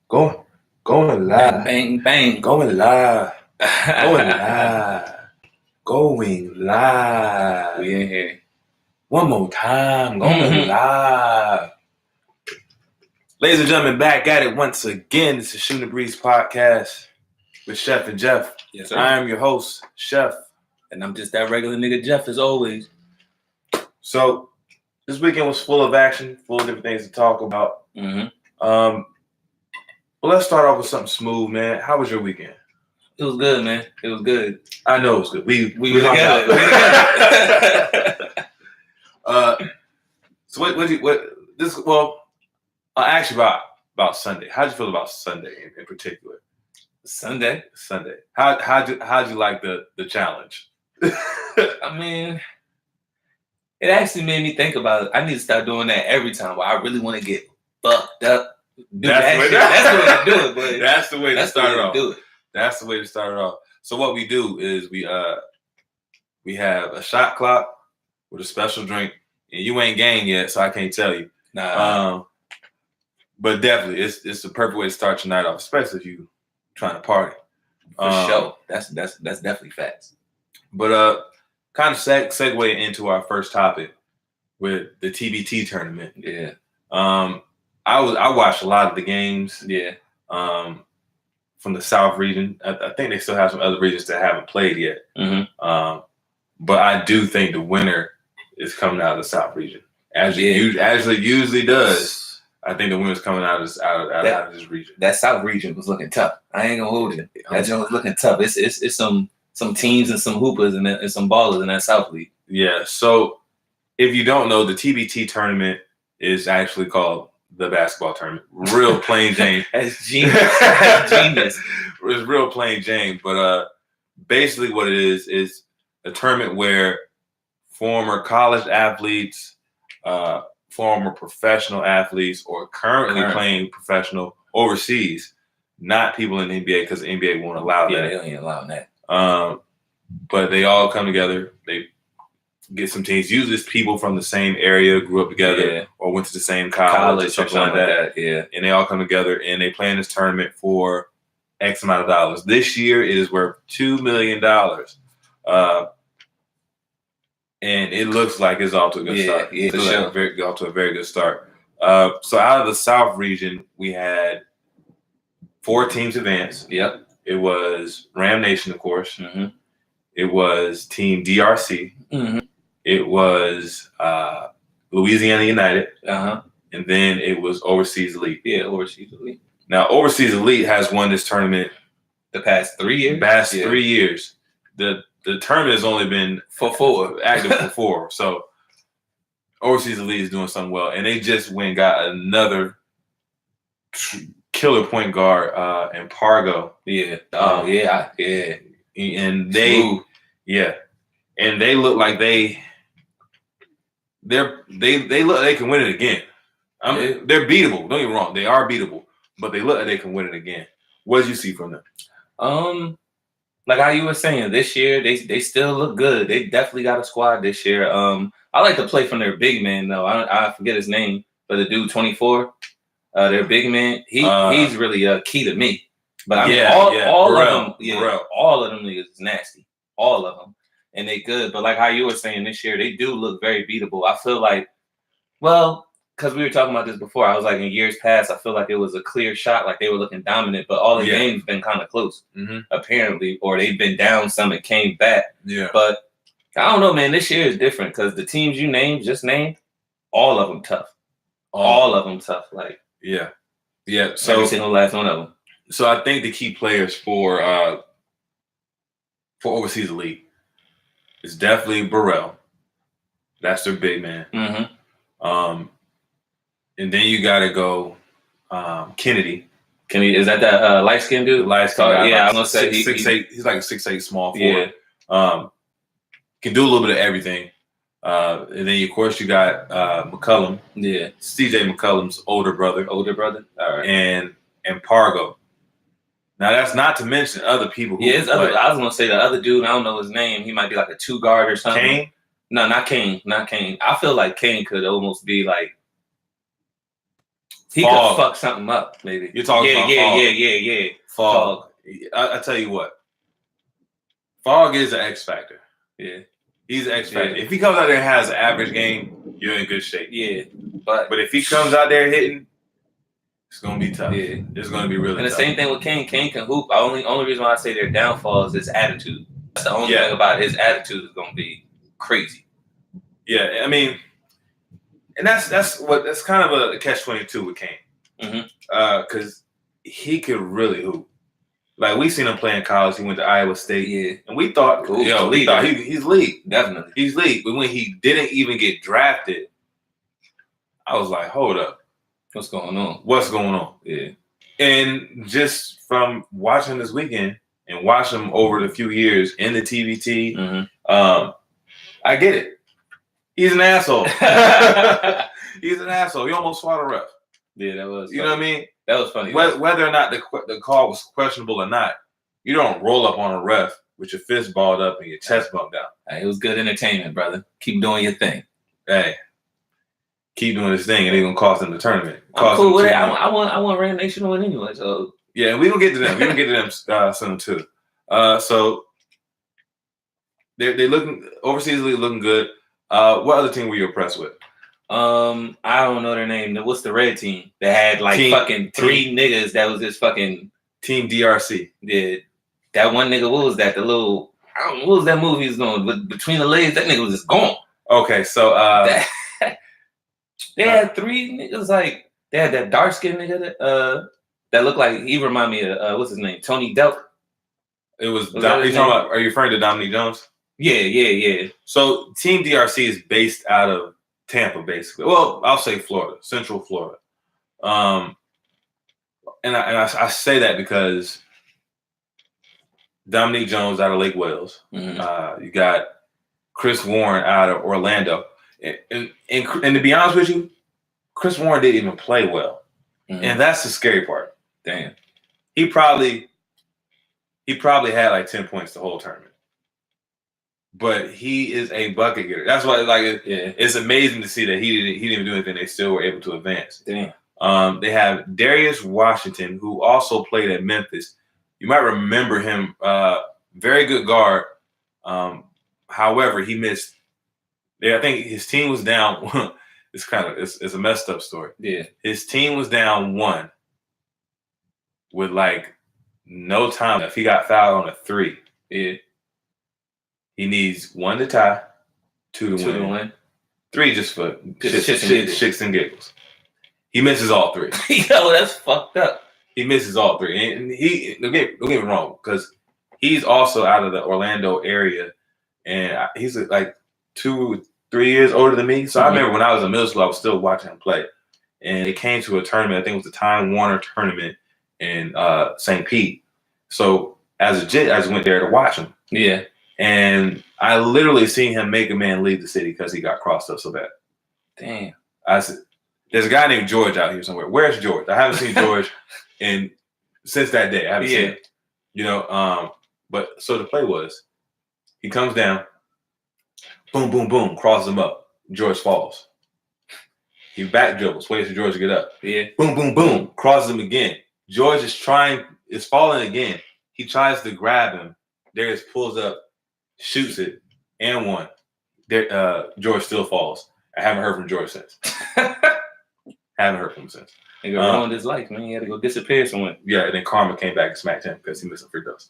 Going Bang, live. bang, bang. Going live. Going live. Going live. We in here. One more time. Going live. Ladies and gentlemen, back at it once again. This is Shooting the Breeze podcast with Chef and Jeff. Yes, sir. I am your host, Chef. And I'm just that regular nigga Jeff as always. So, this weekend was full of action, full of different things to talk about. Well, let's start off with something smooth, man. How was your weekend? It was good, man. It was good. I know it was good. We together. So I'll ask you about Sunday. How'd you feel about Sunday in particular? Sunday. How'd you like the challenge? I mean, it actually made me think about it. I need to start doing that every time where I really want to get fucked up. That's the way to do it, boy. That's the way to start it off. Do it. That's the way to start it off. So what we do is we have a shot clock with a special drink, and you ain't gang yet, so I can't tell you. Nah. But definitely, it's the perfect way to start your night off, especially if you trying to party. For sure. That's definitely facts. But kind of segue into our first topic with the TBT tournament. Yeah. I watched a lot of the games. Yeah. From the South region. I think they still have some other regions that haven't played yet. But I do think the winner is coming out of the South region, as it usually does. I think the winner's coming out of this region. That South region was looking tough. I ain't gonna hold you. That joint was looking tough. It's some teams and some hoopers and some ballers in that South league. Yeah. So if you don't know, the TBT tournament is actually called the basketball tournament. Real plain Jane. That's genius. It's real plain Jane. But basically what it is a tournament where former college athletes, former professional athletes, or currently playing professional overseas, not people in the NBA, because the NBA won't allow that. Yeah, they ain't allowing that. But they all come together. They get some teams. Usually it's people from the same area, grew up together, or went to the same college or something like that. Yeah. And they all come together and they play in this tournament for X amount of dollars. This year it is worth $2 million. And it looks like it's off to a good start. Yeah, for sure. Off to a very good start. So out of the South region, we had 4 teams advance. Yep. It was Ram Nation, of course. It was Team DRC. It was Louisiana United. And then it was Overseas Elite. Yeah, Overseas Elite. Now, Overseas Elite has won this tournament the past 3 years. 3 years. The tournament has only been active for 4. So Overseas Elite is doing something well, and they just went and got another killer point guard in Pargo. Yeah. And they look like they look like they can win it again. They're beatable. Don't get me wrong, they are beatable, but they look like they can win it again. What did you see from them? Like how you were saying, this year they still look good. They definitely got a squad this year. I like to play from their big man though. I forget his name, but the dude 24, their big man, he's really key to me. But I mean, all of them, all of them niggas is nasty, all of them, and they good. But like how you were saying, this year they do look very beatable. I feel like, because we were talking about this before, I was like, in years past, I feel like it was a clear shot, like they were looking dominant, but all the games been kind of close, apparently, or they've been down some and came back. Yeah. But I don't know, man. This year is different because the teams you named, all of them tough. All of them tough. Like yeah. So every single last one of them. So I think the key players for Overseas Elite is definitely Burrell. That's their big man. And then you got to go Kennedy. Is that light-skinned dude? Light-skinned guy. Yeah, I'm going to say 6'8". He's like a 6'8" small forward. Can do a little bit of everything. And then, of course, you got McCullum. Yeah. CJ McCullum's older brother. All right. And Pargo. Now, that's not to mention other people. I was going to say the other dude, I don't know his name. He might be like a 2-guard or something. Kane? No, not Kane. I feel like Kane could almost be like He could fuck something up, maybe. You're talking about Fog. Yeah. Fog. I tell you what. Fog is an X factor. Yeah. He's an X factor. Yeah. If he comes out there and has an average game, you're in good shape. Yeah. But if he comes out there hitting, it's gonna be tough. Yeah. It's gonna be really tough. And the same thing with Kane. Kane can hoop. Only reason why I say their downfall is his attitude. That's the only thing about it. His attitude is gonna be crazy. Yeah, I mean, and that's kind of a catch-22 with Kane. Because he could really hoop. Like, we seen him play in college. He went to Iowa State, and we thought, he's league. Definitely, he's league. But when he didn't even get drafted, I was like, hold up, what's going on? Yeah, and just from watching this weekend and watching him over the few years in the TBT, I get it. He's an asshole. He's an asshole. He almost fought a ref. Yeah, that was. You know what I mean? That was funny. Whether or not the call was questionable or not, you don't roll up on a ref with your fist balled up and your chest bumped out. Hey, it was good entertainment, brother. Keep doing your thing. Hey, keep doing this thing, and it's gonna cost them the tournament. I'm cool with it. I want Ram Nation to win anyway. So yeah, we don't get to them. We don't get to them soon too. So they're looking overseas league looking good. What other team were you impressed with? I don't know their name. What's the red team that had like fucking three niggas that was just fucking Team DRC? Yeah, that one nigga. What was that? The little what was that movie he's going with between the legs? That nigga was just gone. Okay, so they had three niggas. Like they had that dark skinned nigga that looked like he reminded me of what's his name? Tony Delk. It was you talking about? Are you referring to Dominique Jones? Yeah. So Team DRC is based out of Tampa, basically. Well, I'll say Florida, Central Florida. And I say that because Dominique Jones out of Lake Wales. You got Chris Warren out of Orlando. And to be honest with you, Chris Warren didn't even play well. And that's the scary part. Damn. He probably had like 10 points the whole tournament. But he is a bucket getter. That's why, it's amazing to see that he didn't even do anything. They still were able to advance. Damn. They have Darius Washington, who also played at Memphis. You might remember him. Very good guard. However, he missed. I think his team was down. It's a messed up story. Yeah. His team was down 1 with like no time left. He got fouled on a 3. Yeah. He needs 1 to tie, 2 to win. 3 just for shits and giggles. He misses all 3. Yo, that's fucked up. He misses all 3. And don't get me wrong, because he's also out of the Orlando area. And he's like 2-3 years older than me. So I remember when I was in middle school, I was still watching him play. And it came to a tournament. I think it was the Time Warner tournament in St. Pete. So as a jit, I just went there to watch him. Yeah. And I literally seen him make a man leave the city because he got crossed up so bad. Damn. I said, there's a guy named George out here somewhere. Where's George? I haven't seen George since that day. I haven't seen him. You know, but so the play was, he comes down, boom, boom, boom, crosses him up. George falls. He back dribbles, waits for George to get up. Yeah. Boom, boom, boom, crosses him again. George is falling again. He tries to grab him. Darius pulls up, shoots it, and 1. George still falls. I haven't heard from George since. Haven't heard from him since. He ruined his life, man. He had to go disappear somewhere. Yeah, and then Karma came back and smacked him because he missed some free throws.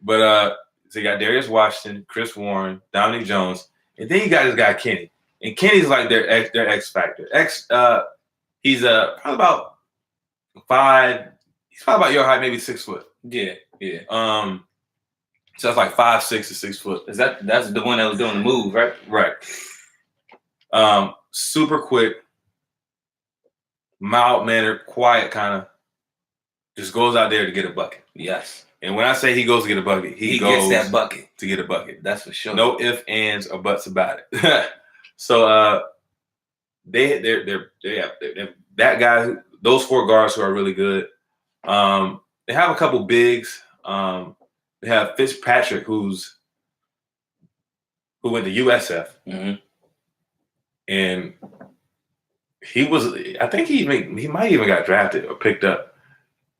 So you got Darius Washington, Chris Warren, Dominique Jones, and then you got this guy Kenny. And Kenny's like their X factor. He's probably about 5. He's probably about your height, maybe 6 foot. Yeah. So that's like 5'6" to 6 foot. That's the one that was doing the move, right? Right. Super quick, mild mannered, quiet kind of. Just goes out there to get a bucket. Yes. And when I say he goes to get a bucket, he goes gets that bucket to get a bucket. That's for sure. No ifs, ands, or buts about it. So they that guy, those 4 guards who are really good. They have a couple bigs. They have Fitzpatrick, who went to USF, and he was. I think he might even got drafted or picked up,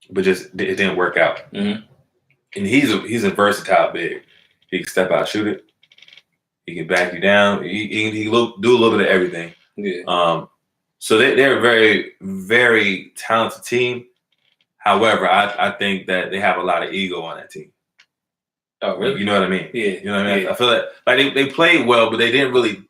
but just it didn't work out. Mm-hmm. And he's a versatile big. He can step out, shoot it. He can back you down. He do a little bit of everything. Yeah. So they're a very, very talented team. However, I think that they have a lot of ego on that team. Oh, really? You know what I mean? Yeah. You know what I mean? Yeah. I feel like they played well, but they didn't really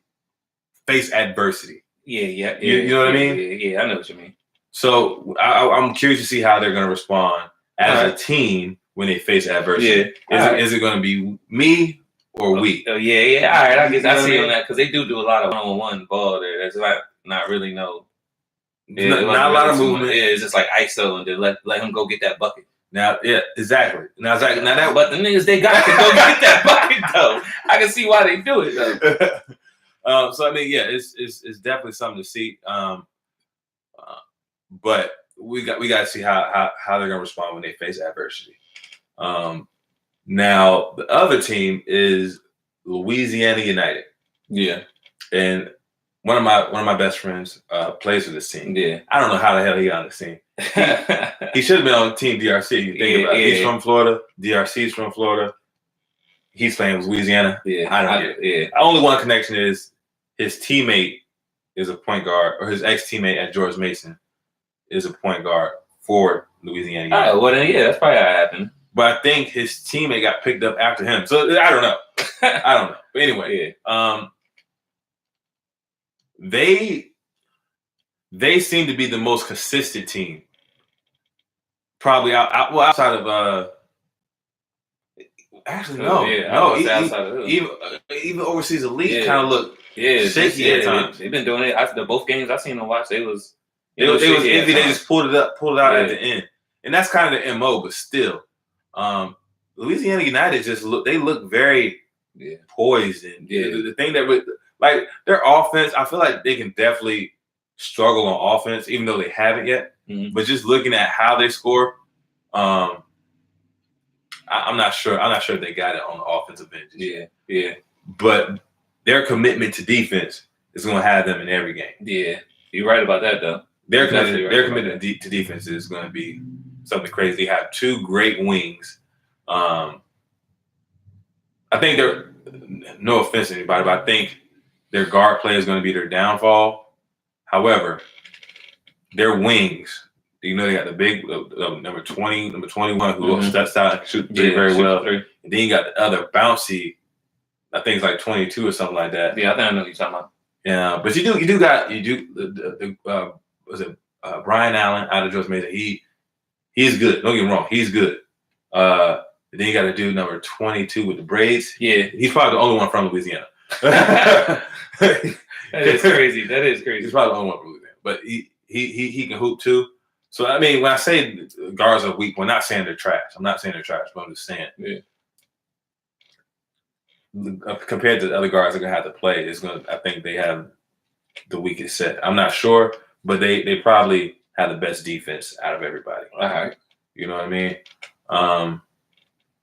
face adversity. Yeah. You know what I mean? Yeah, I know what you mean. So I'm curious to see how they're going to respond as a team when they face adversity. Yeah. Is it going to be me or we? Oh, yeah. All right, I guess I see mean? on that because they do a lot of one-on-one ball there. That's like not really no. Yeah, not a lot of movement. Yeah, it's just like ISO and then let him go get that bucket. Now, yeah, exactly. Now that, but the niggas they got to go get that bucket though. I can see why they do it though. So I mean, yeah, it's definitely something to see. But we got to see how they're gonna respond when they face adversity. Now the other team is Louisiana United. Yeah, and one of my best friends plays for this team. Yeah, I don't know how the hell he got on this team. He should have been on Team DRC. You think about it. He's from Florida. DRC's from Florida. He's playing with Louisiana. Yeah, I don't get it. Yeah. Only one connection is his teammate is a point guard, or his ex-teammate at George Mason is a point guard for Louisiana United. Oh, well then, yeah, that's probably how it happened. But I think his teammate got picked up after him. So I don't know. I don't know. But anyway, they seem to be the most consistent team. Probably outside of actually no, even overseas elite kind of look shaky at times. They've been doing it. The both games I seen them watch, they was iffy. They just pulled it out at the end, and that's kind of the MO. But still, Louisiana United they look very poised, and the thing that like their offense, I feel like they can definitely struggle on offense, even though they haven't yet. Mm-hmm. But just looking at how they score, I'm not sure. I'm not sure if they got it on the offensive end. Yeah. But their commitment to defense is going to have them in every game. Yeah, you're right about that, though. Their commitment to defense is going to be something crazy. They have two great wings. I think they're no offense to anybody, but I think their guard play is going to be their downfall. However, their wings. You know, they got the big number 20, number 21 who steps out and shoots very well. And then you got the other bouncy, I think it's like 22 or something like that. Yeah, I think I know what you're talking about. Yeah, but you do was it Brian Allen out of George Mason? He is good. Don't get me wrong, he's good. Then you got to do number 22 with the braids. Yeah, he's probably the only one from Louisiana. That is crazy. He's probably the only one from Louisiana, but he can hoop too. So, I mean, when I say guards are weak, we're not saying they're trash. I'm not saying they're trash, but I'm just saying compared to the other guards they're going to have to play, I think they have the weakest set. I'm not sure, but they probably have the best defense out of everybody. All right. You know what I mean?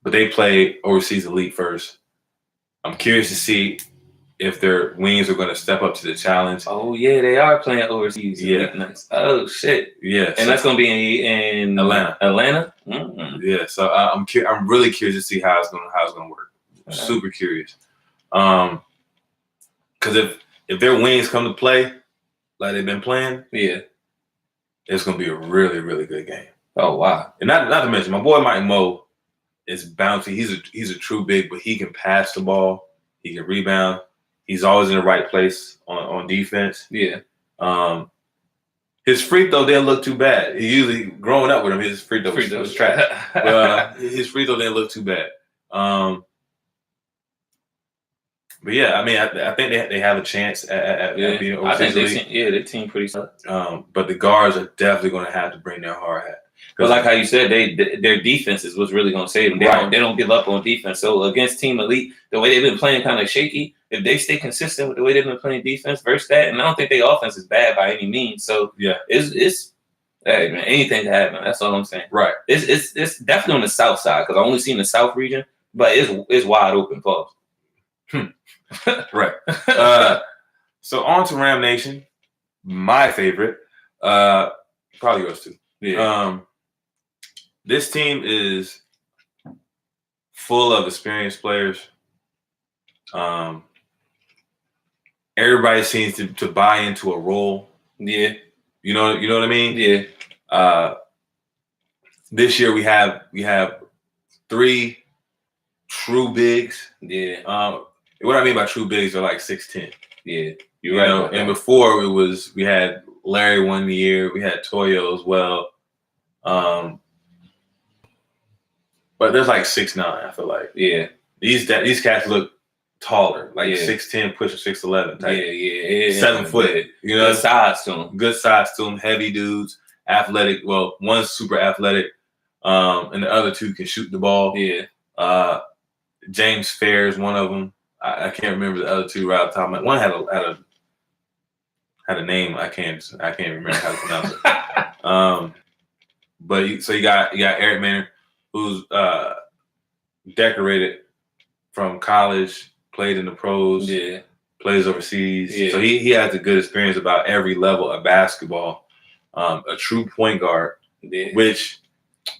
But they play overseas elite first. I'm curious to see if their wings are going to step up to the challenge. Oh, yeah, they are playing overseas. Yeah. Nice. Oh, shit. Yeah. And that's going to be in Atlanta. Mm-hmm. Yeah, so I'm really curious to see how it's going to work. I'm super curious. Because if their wings come to play like they've been playing, it's going to be a really, really good game. Oh, wow. And not to mention, my boy Mike Mo is bouncy. He's a true big, but he can pass the ball. He can rebound. He's always in the right place on defense. Yeah. His free throw didn't look too bad. He usually, growing up with him, his free throw was trash. But his free throw didn't look too bad. But yeah, I mean, I think they have a chance at being overseas. I think their team pretty solid. But the guards are definitely going to have to bring their hard hat. But like how you said, their defense is what's really going to save them. They don't give up on defense. So against Team Elite, the way they've been playing kind of shaky, if they stay consistent with the way they've been playing defense versus that, and I don't think their offense is bad by any means. So it's hey man, anything can happen. That's all I'm saying. Right. It's definitely on the south side because I only seen the south region, but it's wide open. Pause. Right. So on to Ram Nation. my favorite. Probably yours too. Yeah. This team is full of experienced players. Everybody seems to buy into a role. Yeah. You know what I mean? Yeah. This year we have 3 true bigs. Yeah. What I mean by true bigs are like 6'10". Yeah. You're right. And before we had Larry 1 year, we had Toyo as well. But there's like 6'9", I feel like. Yeah. These cats look taller, like Yeah. 6'10", pushing 6'11" type. Yeah. 7 foot. You know, good size to them. Good size to them. Heavy dudes, athletic. Well, one's super athletic, and the other 2 can shoot the ball. Yeah. James Fair is one of them. I can't remember the other 2 right off the top of my head. One had a name. I can't remember how to pronounce it. But you got Eric Maynard, who's decorated from college, played in the pros, plays overseas. Yeah. So he has a good experience about every level of basketball. A true point guard, which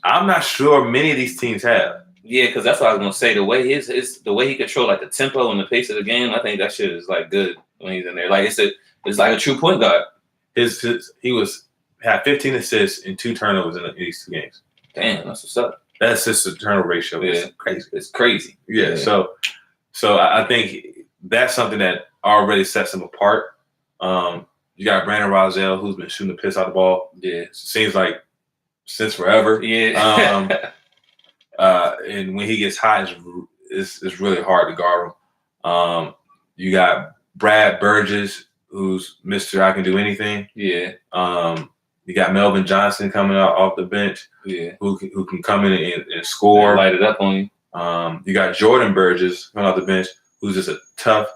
I'm not sure many of these teams have. Yeah, because that's what I was gonna say. The way the way he control like the tempo and the pace of the game, I think that shit is like good when he's in there. Like it's like a true point guard. He had 15 assists and 2 turnovers in these 2 games. Damn, that's what's up. That assist to turnover ratio is crazy. It's crazy. Yeah. So I think that's something that already sets him apart. You got Brandon Roselle, who's been shooting the piss out of the ball. Yeah. Seems like since forever. Yeah. And when he gets hot, it's really hard to guard him. You got Brad Burgess, who's Mr. I can do anything. Yeah. You got Melvin Johnson coming out off the bench. Yeah. Who can come in and score. And light it up on you. You got Jordan Burgess coming off the bench, who's just a tough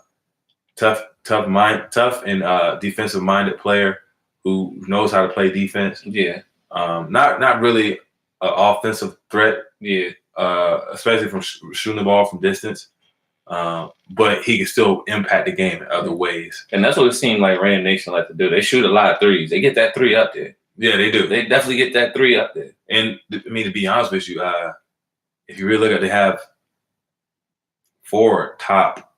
and defensive minded player who knows how to play defense. Yeah. Not really an offensive threat. Yeah. Especially from shooting the ball from distance. But he can still impact the game in other ways. And that's what it seemed like Ram Nation like to do. They shoot a lot of threes. They get that 3 up there. Yeah, they do. They definitely get that 3 up there. And I mean, to be honest with you, if you really look at, they have 4 top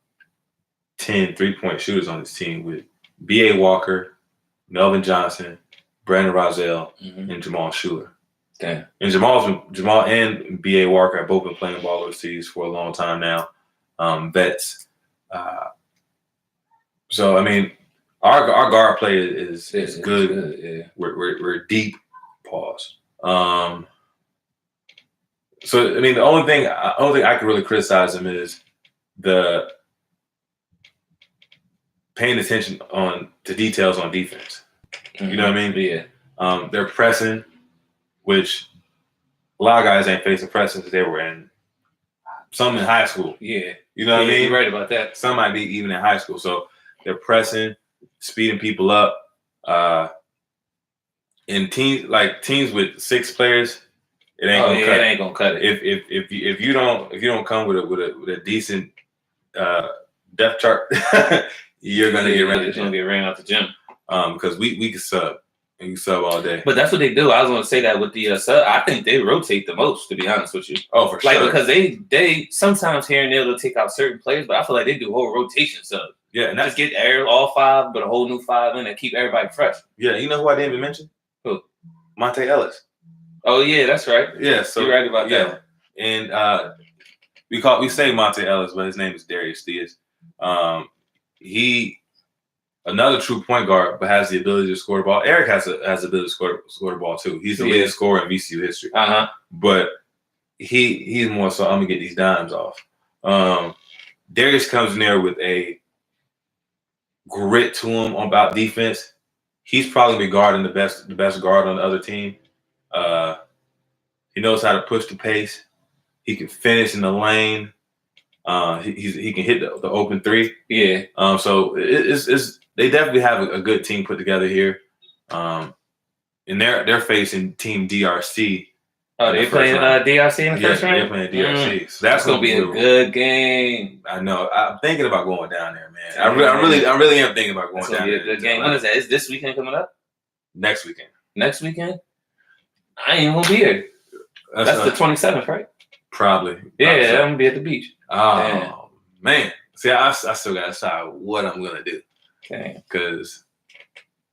10 3-point shooters on this team with B.A. Walker, Melvin Johnson, Brandon Roselle, and Jamal Schuler. Damn. And Jamal and B.A. Walker have both been playing ball overseas for a long time now. Vets. So I mean, our guard play is good. Yeah. We're deep. Pause. So I mean, the only thing I can really criticize him is the paying attention to details on defense. You know what I mean? Yeah. They're pressing, which a lot of guys ain't facing pressing because they were in some in high school. Yeah. You know what I mean? You're right about that. Some might be even in high school. So they're pressing, speeding people up. In teams with 6 players, it ain't gonna cut. It ain't gonna cut it. If you don't come with a decent depth chart, you're gonna get ran out the gym. Because we can sub. And you sub all day. But that's what they do. I was going to say that with the sub. I think they rotate the most, to be honest with you. Oh, for sure. Because they sometimes here and there they'll take out certain players, but I feel like they do whole rotation subs. Yeah, and that's get all 5, but a whole new 5 in and keep everybody fresh. Yeah, you know who I didn't even mention? Who? Monte Ellis. Oh yeah, that's right. Yeah, so you're right about that. And we say Monte Ellis, but his name is Darius Diaz. He another true point guard, but has the ability to score the ball. Eric has the ability to score the ball too. He's the leading scorer in VCU history. But he's more so I'm gonna get these dimes off. Darius comes in there with a grit to him about defense. He's probably guarding the best guard on the other team. He knows how to push the pace. He can finish in the lane. He can hit the open 3. Yeah. So it's they definitely have a good team put together here. And they're facing Team DRC. Oh, they playing DRC in the first round? Yeah, they're playing DRC. So that's gonna be a good game. I know. I'm thinking about going down there, man. I really am thinking about going down there. That's gonna be a good game. When is that? Is this weekend coming up? Next weekend. Next weekend? I ain't gonna be here. That's the 27th, right? Probably. Yeah, I'm gonna be at the beach. Oh, man. See, I still gotta decide what I'm gonna do. Okay. Because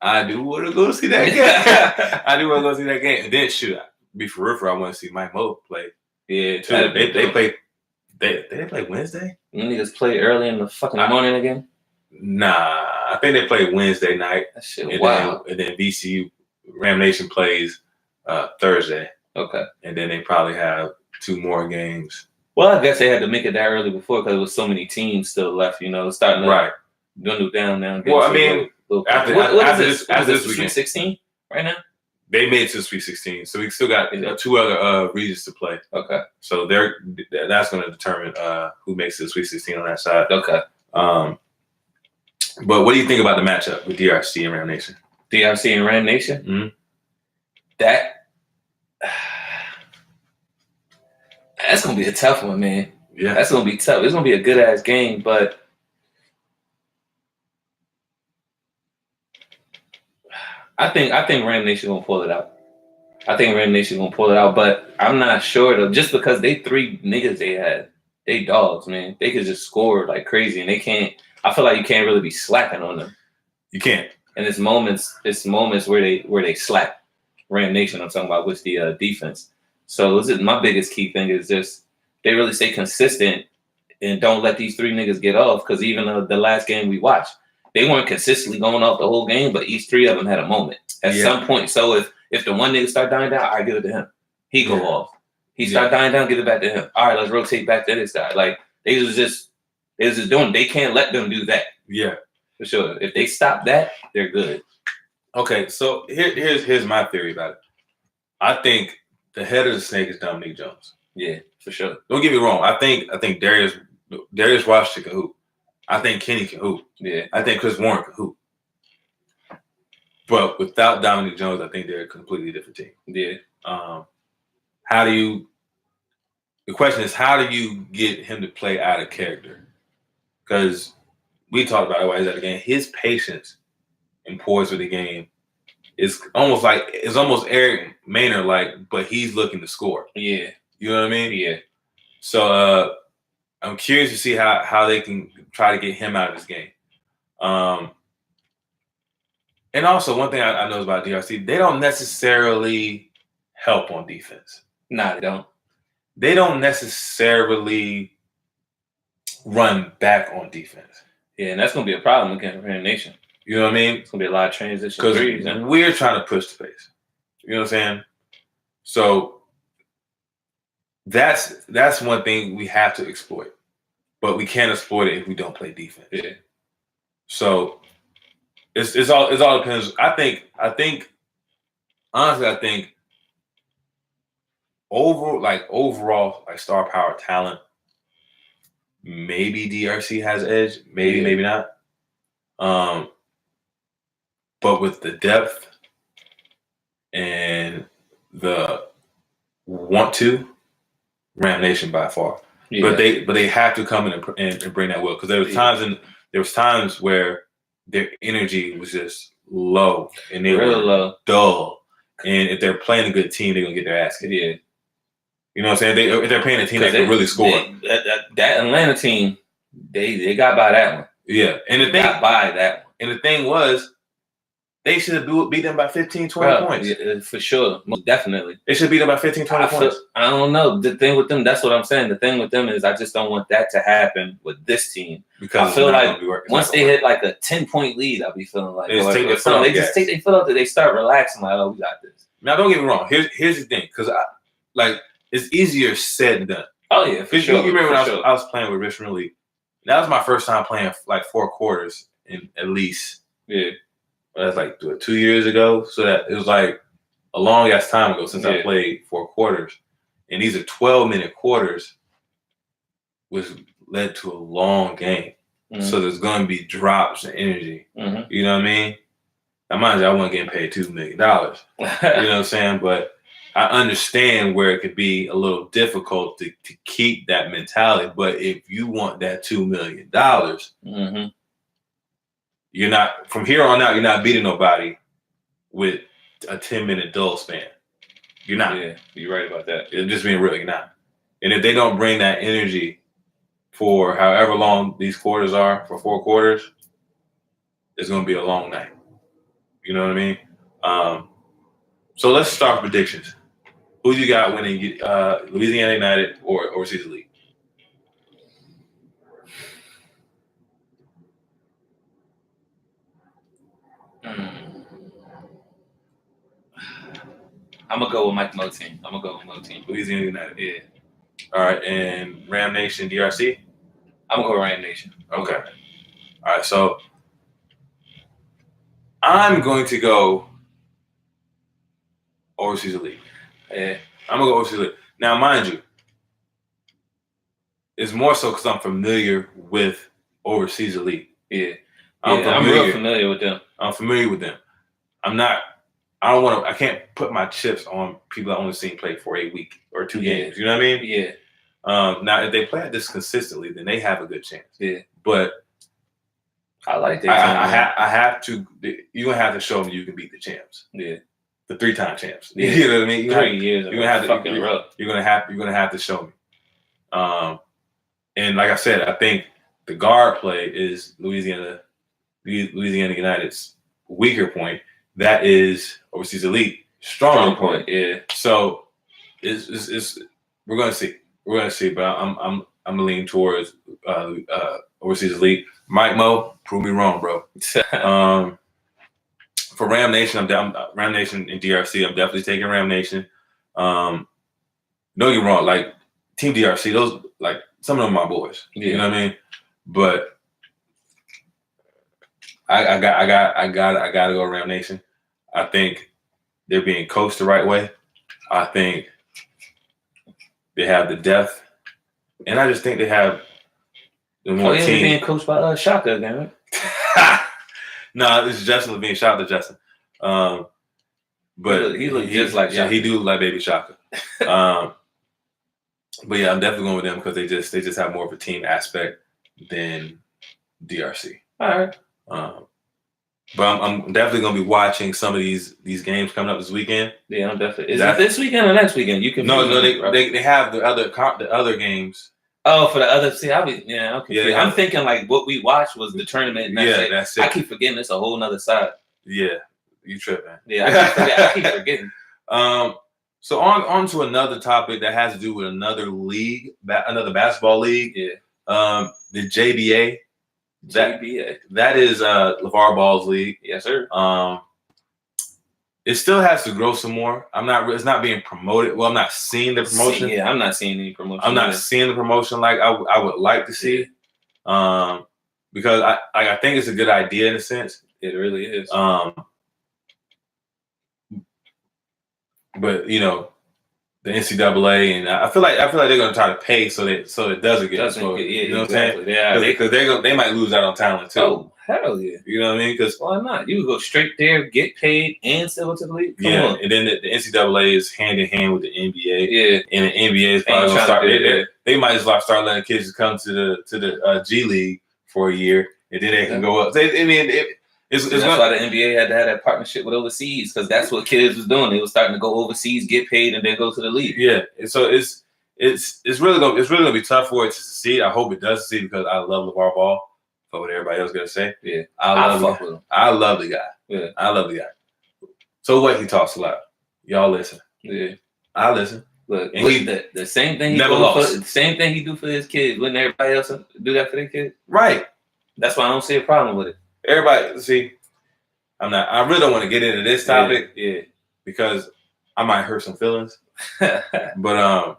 I do want to go see that game. I do want to go see that game. And then shoot, be for real, I want to see Mike Mo play. Yeah, too. They play. They play Wednesday. You niggas play early in the fucking morning again? Nah, I think they play Wednesday night. That shit wild. And then VCU Ram Nation plays Thursday. Okay. And then they probably have 2 more games. Well, I guess they had to make it that early before because there was so many teams still left. You know, starting to dwindle down now. Well, I mean, after this weekend, Sweet 16 right now. They made it to the Sweet 16, so we still got 2 other regions to play. Okay. So that's going to determine who makes it to the Sweet 16 on that side. Okay. But what do you think about the matchup with DRC and Ram Nation? DRC and Ram Nation? Mm-hmm. That's going to be a tough one, man. Yeah. That's going to be tough. It's going to be a good-ass game, but I think Ram Nation going to pull it out. But I'm not sure, though, just because they 3 niggas they had. They dogs, man. They could just score like crazy, and they can't. I feel like you can't really be slacking on them. You can't. And it's moments where they slack. Ram Nation, I'm talking about, with the defense. So my biggest key thing is just they really stay consistent and don't let these 3 niggas get off. Because even the last game we watched, they weren't consistently going off the whole game, but each 3 of them had a moment at some point. So if the one nigga start dying down, I give it to him. He go off. He start dying down, give it back to him. All right, let's rotate back to this guy. Like they was just doing. They can't let them do that. Yeah, for sure. If they stop that, they're good. Okay, so here's my theory about it. I think the head of the snake is Dominique Jones. Yeah, for sure. Don't get me wrong. I think Darius Washington can hoop. I think Kenny can hoop. Yeah. I think Chris Warren can hoop. But without Dominique Jones, I think they're a completely different team. Yeah. The question is, how do you get him to play out of character? Because we talked about it while he's at the game. His patience and poise for the game is almost Eric Maynard like, but he's looking to score. Yeah. You know what I mean? Yeah. So I'm curious to see how they can try to get him out of this game. And also, one thing I know about DRC, they don't necessarily help on defense. Nah, they don't. They don't necessarily run back on defense. Yeah, and that's going to be a problem against Ram Nation. You know what I mean? It's going to be a lot of transition. Because we're trying to push the pace. You know what I'm saying? So that's one thing we have to exploit. But we can't exploit it if we don't play defense. Yeah. So it all depends. I think overall star power talent, maybe DRC has edge, maybe not. But with the depth and the want to, Ram Nation by far. Yeah. But they have to come in and bring that will, because there was times where their energy was just low and they were dull. And if they're playing a good team, they're gonna get their ass kicked. Yeah. You know what I'm saying? If they're playing a team that can really score. That Atlanta team, they got by that one. Yeah. And the thing was, they should have beat them by 15, 20 points. Yeah, for sure. Most definitely. They should beat them by 15, 20 points. I don't know. The thing with them, that's what I'm saying. The thing with them is I just don't want that to happen with this team. Because I feel like once they hit like a 10-point lead, I'll be feeling like they just take their foot off, they start relaxing like, oh, we got this. Now, don't get me wrong. Here's the thing. Because it's easier said than done. Oh, yeah, for sure. You remember when I was playing with Richmond League? That was my first time playing like 4 quarters in at least. Yeah. That's like 2 years ago. So that it was like a long ass time ago since I played 4 quarters. And these are 12-minute quarters, which led to a long game. Mm-hmm. So there's going to be drops in energy. Mm-hmm. You know what I mean? Now, mind you, I wasn't getting paid $2 million. You know what I'm saying? But I understand where it could be a little difficult to keep that mentality. But if you want that $2 million, Mm-hmm. you're not, from here on out, you're not beating nobody with a 10-minute dull span. You're not. Yeah, you're right about that. It's just being real, you're not. And if they don't bring that energy for however long these quarters are, for 4 quarters, it's going to be a long night. You know what I mean? So let's start predictions. Who you got winning Louisiana United or Overseas League? I'm gonna go with Mike Mo team. I'm gonna go with Mo team. Louisiana United. Yeah. All right, and Ram Nation, DRC. I'm gonna go Ram Nation. Okay. All right, so I'm going to go Overseas League. Yeah. I'm gonna go Overseas League. Now, mind you, it's more so because I'm familiar with Overseas League. Yeah. I'm real familiar with them. I'm familiar with them. I'm not. I don't want to. I can't put my chips on people I only seen play for a week or 2 games. You know what I mean? Yeah. Now, if they play at this consistently, then they have a good chance. Yeah. But I like that. I have to. You're gonna have to show me you can beat the champs. Yeah. The 3-time champs. Yeah. You know what I mean? 3 years. You're gonna have to. Fucking rough. You're gonna have to show me. And like I said, I think the guard play is Louisiana United's weaker point. That is Overseas Elite stronger point. Yeah. So it's we're gonna see. We're gonna see. But I'm gonna lean towards Overseas Elite. Mike Mo, prove me wrong, bro. For Ram Nation, Ram Nation and DRC. I'm definitely taking Ram Nation. Don't get me wrong, like Team DRC, those like some of them are my boys. Yeah. You know what I mean? But I gotta go Ram Nation. I think they're being coached the right way. I think they have the depth, and I just think they have the more team. They're being coached by Shaka again. No, this is Justin Levine. Shout out to Justin. But he looked just like Shaka. Yeah, he do look like baby Shaka. But yeah, I'm definitely going with them because they just have more of a team aspect than DRC. All right. But I'm definitely going to be watching some of these games coming up this weekend. Yeah, I'm definitely. Is it this weekend or next weekend? You can. No, they have the other games. Oh, for the other. See, okay. Yeah, I'm thinking like what we watched was the tournament. And that's it. I keep forgetting it's a whole nother side. Yeah, you tripping. Yeah, I keep forgetting. So on to another topic that has to do with another league, another basketball league. Yeah. The JBA. JBA. That is LeVar Ball's league. Yes, sir. It still has to grow some more. It's not being promoted. Well, I'm not seeing the promotion. I'm not seeing any promotion. I'm not seeing the promotion like I would like to see. Because I think it's a good idea in a sense. It really is. But you know, the NCAA and I feel like they're going to try to pay so it doesn't get exposed. You know exactly. what I'm saying? Because they might lose out on talent too. Oh hell yeah! You know what I mean? Because why not? You can go straight there, get paid, and still go to the league. Come on. And then the NCAA is hand in hand with the NBA. Yeah, and the NBA is probably going to start. They might just start letting kids come to the G League for a year, and then they can go up. That's why the NBA had to have that partnership with overseas, because that's what kids was doing. They were starting to go overseas, get paid, and then go to the league. Yeah, and so it's really gonna be tough for it to succeed. I hope it does succeed because I love LeVar Ball. For what everybody else gonna say. Yeah, I love him. I love the guy. Yeah, I love the guy. So what, he talks a lot. Y'all listen. Yeah, I listen. Look, and the same thing the same thing he do for his kids. Wouldn't everybody else do that for their kids? Right. That's why I don't see a problem with it. Everybody, see, I really don't want to get into this topic, because I might hurt some feelings. But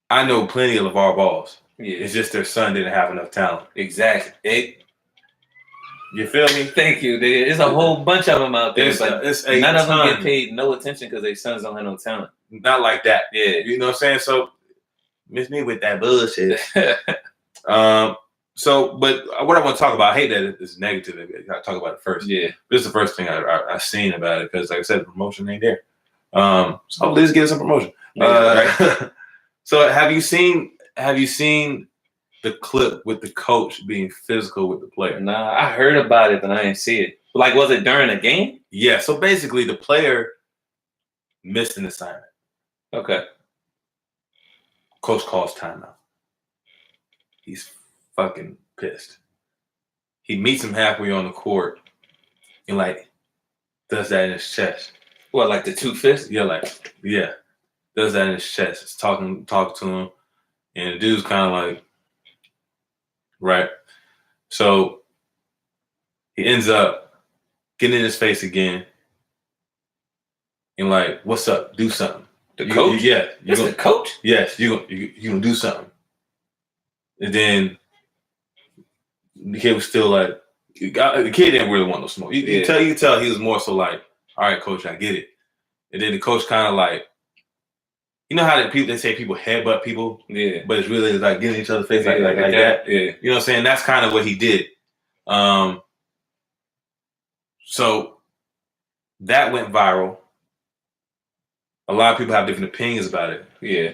I know plenty of LeVar Balls. Yeah. It's just their son didn't have enough talent. Exactly. You feel me? Thank you. There's a whole bunch of them out there, but none of them get paid no attention because their sons don't have no talent. Not like that. Yeah. You know what I'm saying? So miss me with that bullshit. So, but what I want to talk about, I hate that it's negative. I got to talk about it first. Yeah. This is the first thing I seen about it because, like I said, the promotion ain't there. So let's get some promotion. Right. So have you seen the clip with the coach being physical with the player? Nah, I heard about it, but I didn't see it. Like, was it during a game? Yeah. So basically, the player missed an assignment. Okay. Coach calls timeout. He's fucking pissed. He meets him halfway on the court and like does that in his chest. What, like the two fists? Yeah, does that in his chest. It's talking to him, and the dude's kind of like, right. So he ends up getting in his face again, and like, what's up? Do something. The coach? Yeah. That's the coach? Yes, you gonna do something. And then the kid was still like, the kid didn't really want no smoke. You can tell he was more so like, all right, coach, I get it. And then the coach kind of like, you know how they say people headbutt people? Yeah. But it's really like getting each other's face like that. Yeah. You know what I'm saying? That's kind of what he did. So that went viral. A lot of people have different opinions about it. Yeah.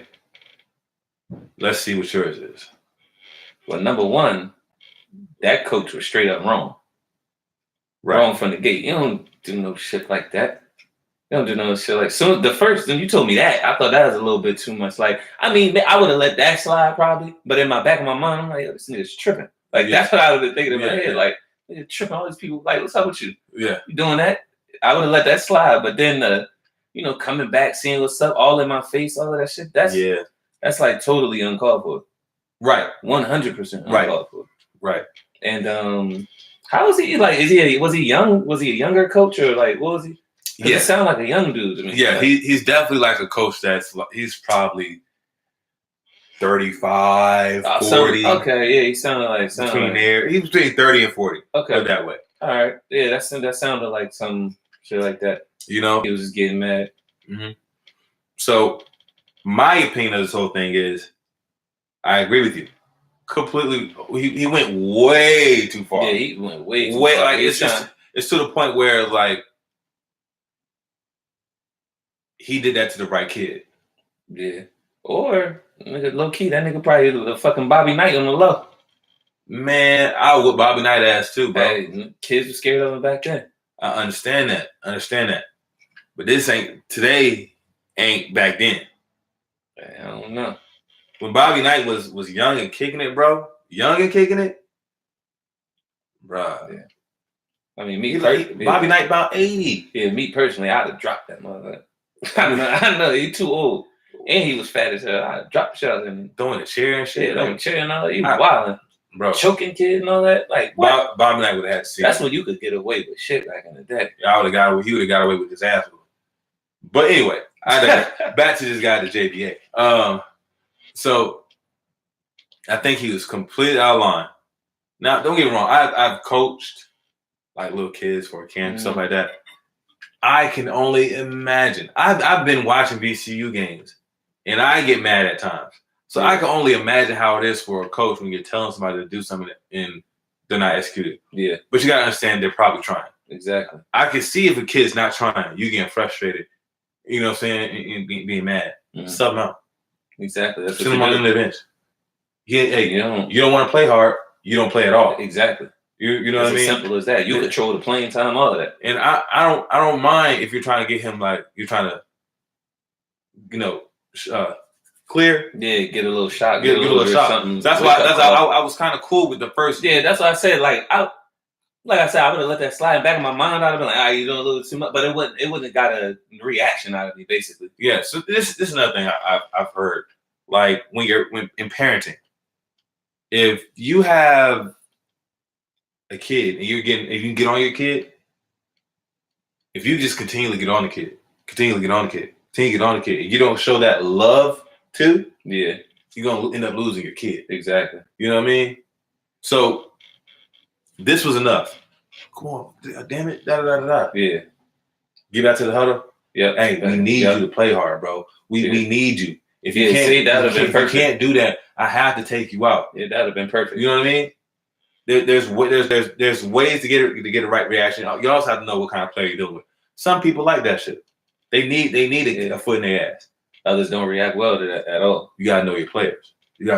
Let's see what yours is. Well, number one, that coach was straight up wrong. Right. Wrong from the gate. You don't do no shit like that. You don't do no shit like so. The first when you told me that, I thought that was a little bit too much. Like, I mean, I would have let that slide probably, but in my back of my mind, I'm like, yo, this nigga's tripping. Like that's what I would have been thinking in my head. Like, nigga tripping. All these people. Like, what's up with you? Yeah. You doing that? I would have let that slide. But then, coming back, seeing what's up, all in my face, all of that shit. That's like totally uncalled for. Right. 100% uncalled for. Right. And how is he? Like, was he young? Was he a younger coach or like what was he? Yeah, he sound like a young dude to me. Yeah, like, he's definitely like a coach that's he's probably 35, 40. Okay, yeah, he sounded like there. He was between 30 and 40. Okay, put it that way. All right, yeah, that sounded like some shit like that. You know, he was just getting mad. Mm-hmm. So, my opinion of this whole thing is, I agree with you completely. He went way too far. Yeah, he went way too far. Like it's to the point where like. He did that to the right kid. Yeah. Or, nigga, low key, that nigga probably the fucking Bobby Knight on the low. Man, I would Bobby Knight ass too, bro. Hey, kids were scared of him back then. I understand that. But this today ain't back then. I don't know. When Bobby Knight was young and kicking it, bro. Bro. Yeah. I mean, Bobby Knight about 80. Yeah, me personally, I'd have dropped that motherfucker. I know he's too old, and he was fat as hell. I dropped the shit out of him, throwing a chair and shit, throwing a chair and all that. He was wilding, bro, choking kid and all that. Like what? Bobby Knight would have had to see. That's when you could get away with shit back in the day. He would have got away with his ass. But anyway, back to this guy, the JBA. So I think he was completely out of line. Now, don't get me wrong. I've coached like little kids for a camp, stuff like that. I can only imagine. I've been watching VCU games, and I get mad at times. So I can only imagine how it is for a coach when you're telling somebody to do something and they're not executing. Yeah. But you got to understand they're probably trying. Exactly. I can see if a kid's not trying, you getting frustrated, you know what I'm saying, and being mad. Sub them out. Exactly. That's Send them on the bench. Hey, you don't want to play hard, you don't play at all. Exactly. You know what I mean? As simple as that. You control the playing time, all of that. And I don't mind if you're trying to get him like you're trying to, clear. Yeah, get a little shot. Get a little shot. Something. That's why I was kind of cool with the first. Yeah, that's why I said I would have let that slide. Back in my mind, I'd have been like, you're doing a little too much, but it wouldn't have got a reaction out of me, basically. Yeah. So this is another thing I've heard. Like when in parenting, if you have a kid and if you can get on your kid, if you just continue to get on the kid, and you don't show that love too, you're gonna end up losing your kid. Exactly. You know what I mean? So this was enough. Come on, damn it, Yeah. Get back to the huddle. Yeah. Hey, we need you to play hard, bro. We need you. If you can't, if you can't do that, I have to take you out. Yeah, that'd have been perfect. You know what I mean? there's ways to get the right reaction. You also have to know what kind of player you're dealing with. Some people like that shit. They need a foot in their ass. Others don't react well to that at all. You gotta know your players. And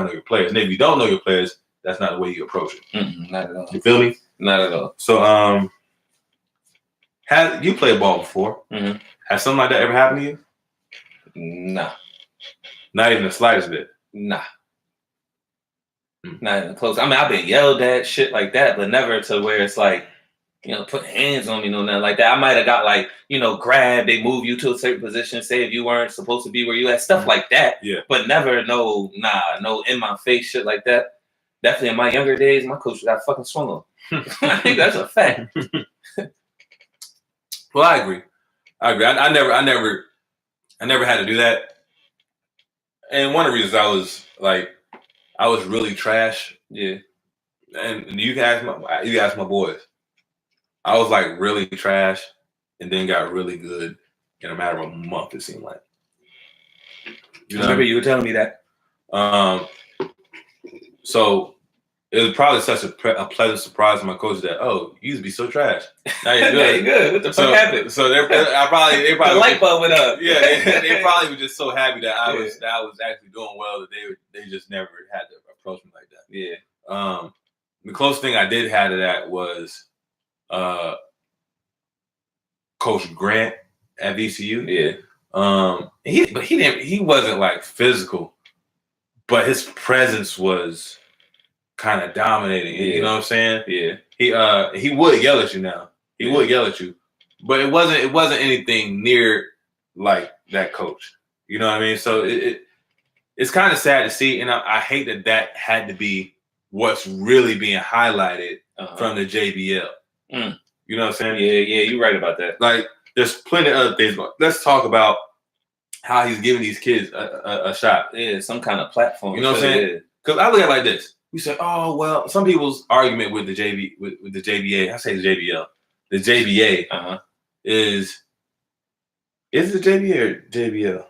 if you don't know your players, that's not the way you approach it. Not at all. You feel me? Not at all. So have you played ball before? Mm-hmm. Has something like that ever happened to you? Nah. Not even the slightest bit. Nah. Not even close. I mean, I've been yelled at, shit like that, but never to where it's like, put hands on me, nothing like that. I might have got like, grabbed, they move you to a certain position, say if you weren't supposed to be where you at, stuff like that. Yeah. But never no in my face shit like that. Definitely in my younger days, my coach got fucking swung on. I think that's a fact. Well, I agree. I never had to do that. And one of the reasons I was really trash. Yeah. And you can ask my boys. I was like really trash and then got really good in a matter of a month, it seemed like. I remember you were telling me that. So it was probably such a pleasant surprise to my coach that, you used to be so trash. Now you're good. Now you're good. What the fuck happened? So they probably the light bulb went up. Yeah, they probably were just so happy that I was actually doing well that they just never had to approach me like that. Yeah. The closest thing I did have to that was Coach Grant at VCU. Yeah. He wasn't like physical, but his presence was kind of dominating. Yeah. You know what I'm saying? Yeah. He would yell at you now. He would yell at you, but it wasn't anything near like that coach. You know what I mean? So it's kind of sad to see, and I hate that had to be what's really being highlighted from the JBL. You know what I'm saying? Yeah, you're right about that. Like, there's plenty of other things. But let's talk about how he's giving these kids a shot. Yeah, some kind of platform. You know what I'm saying? Because I look at it like this. We say, oh, well, some people's argument with the JBA, I say the JBL, the JBA is it JBA or JBL?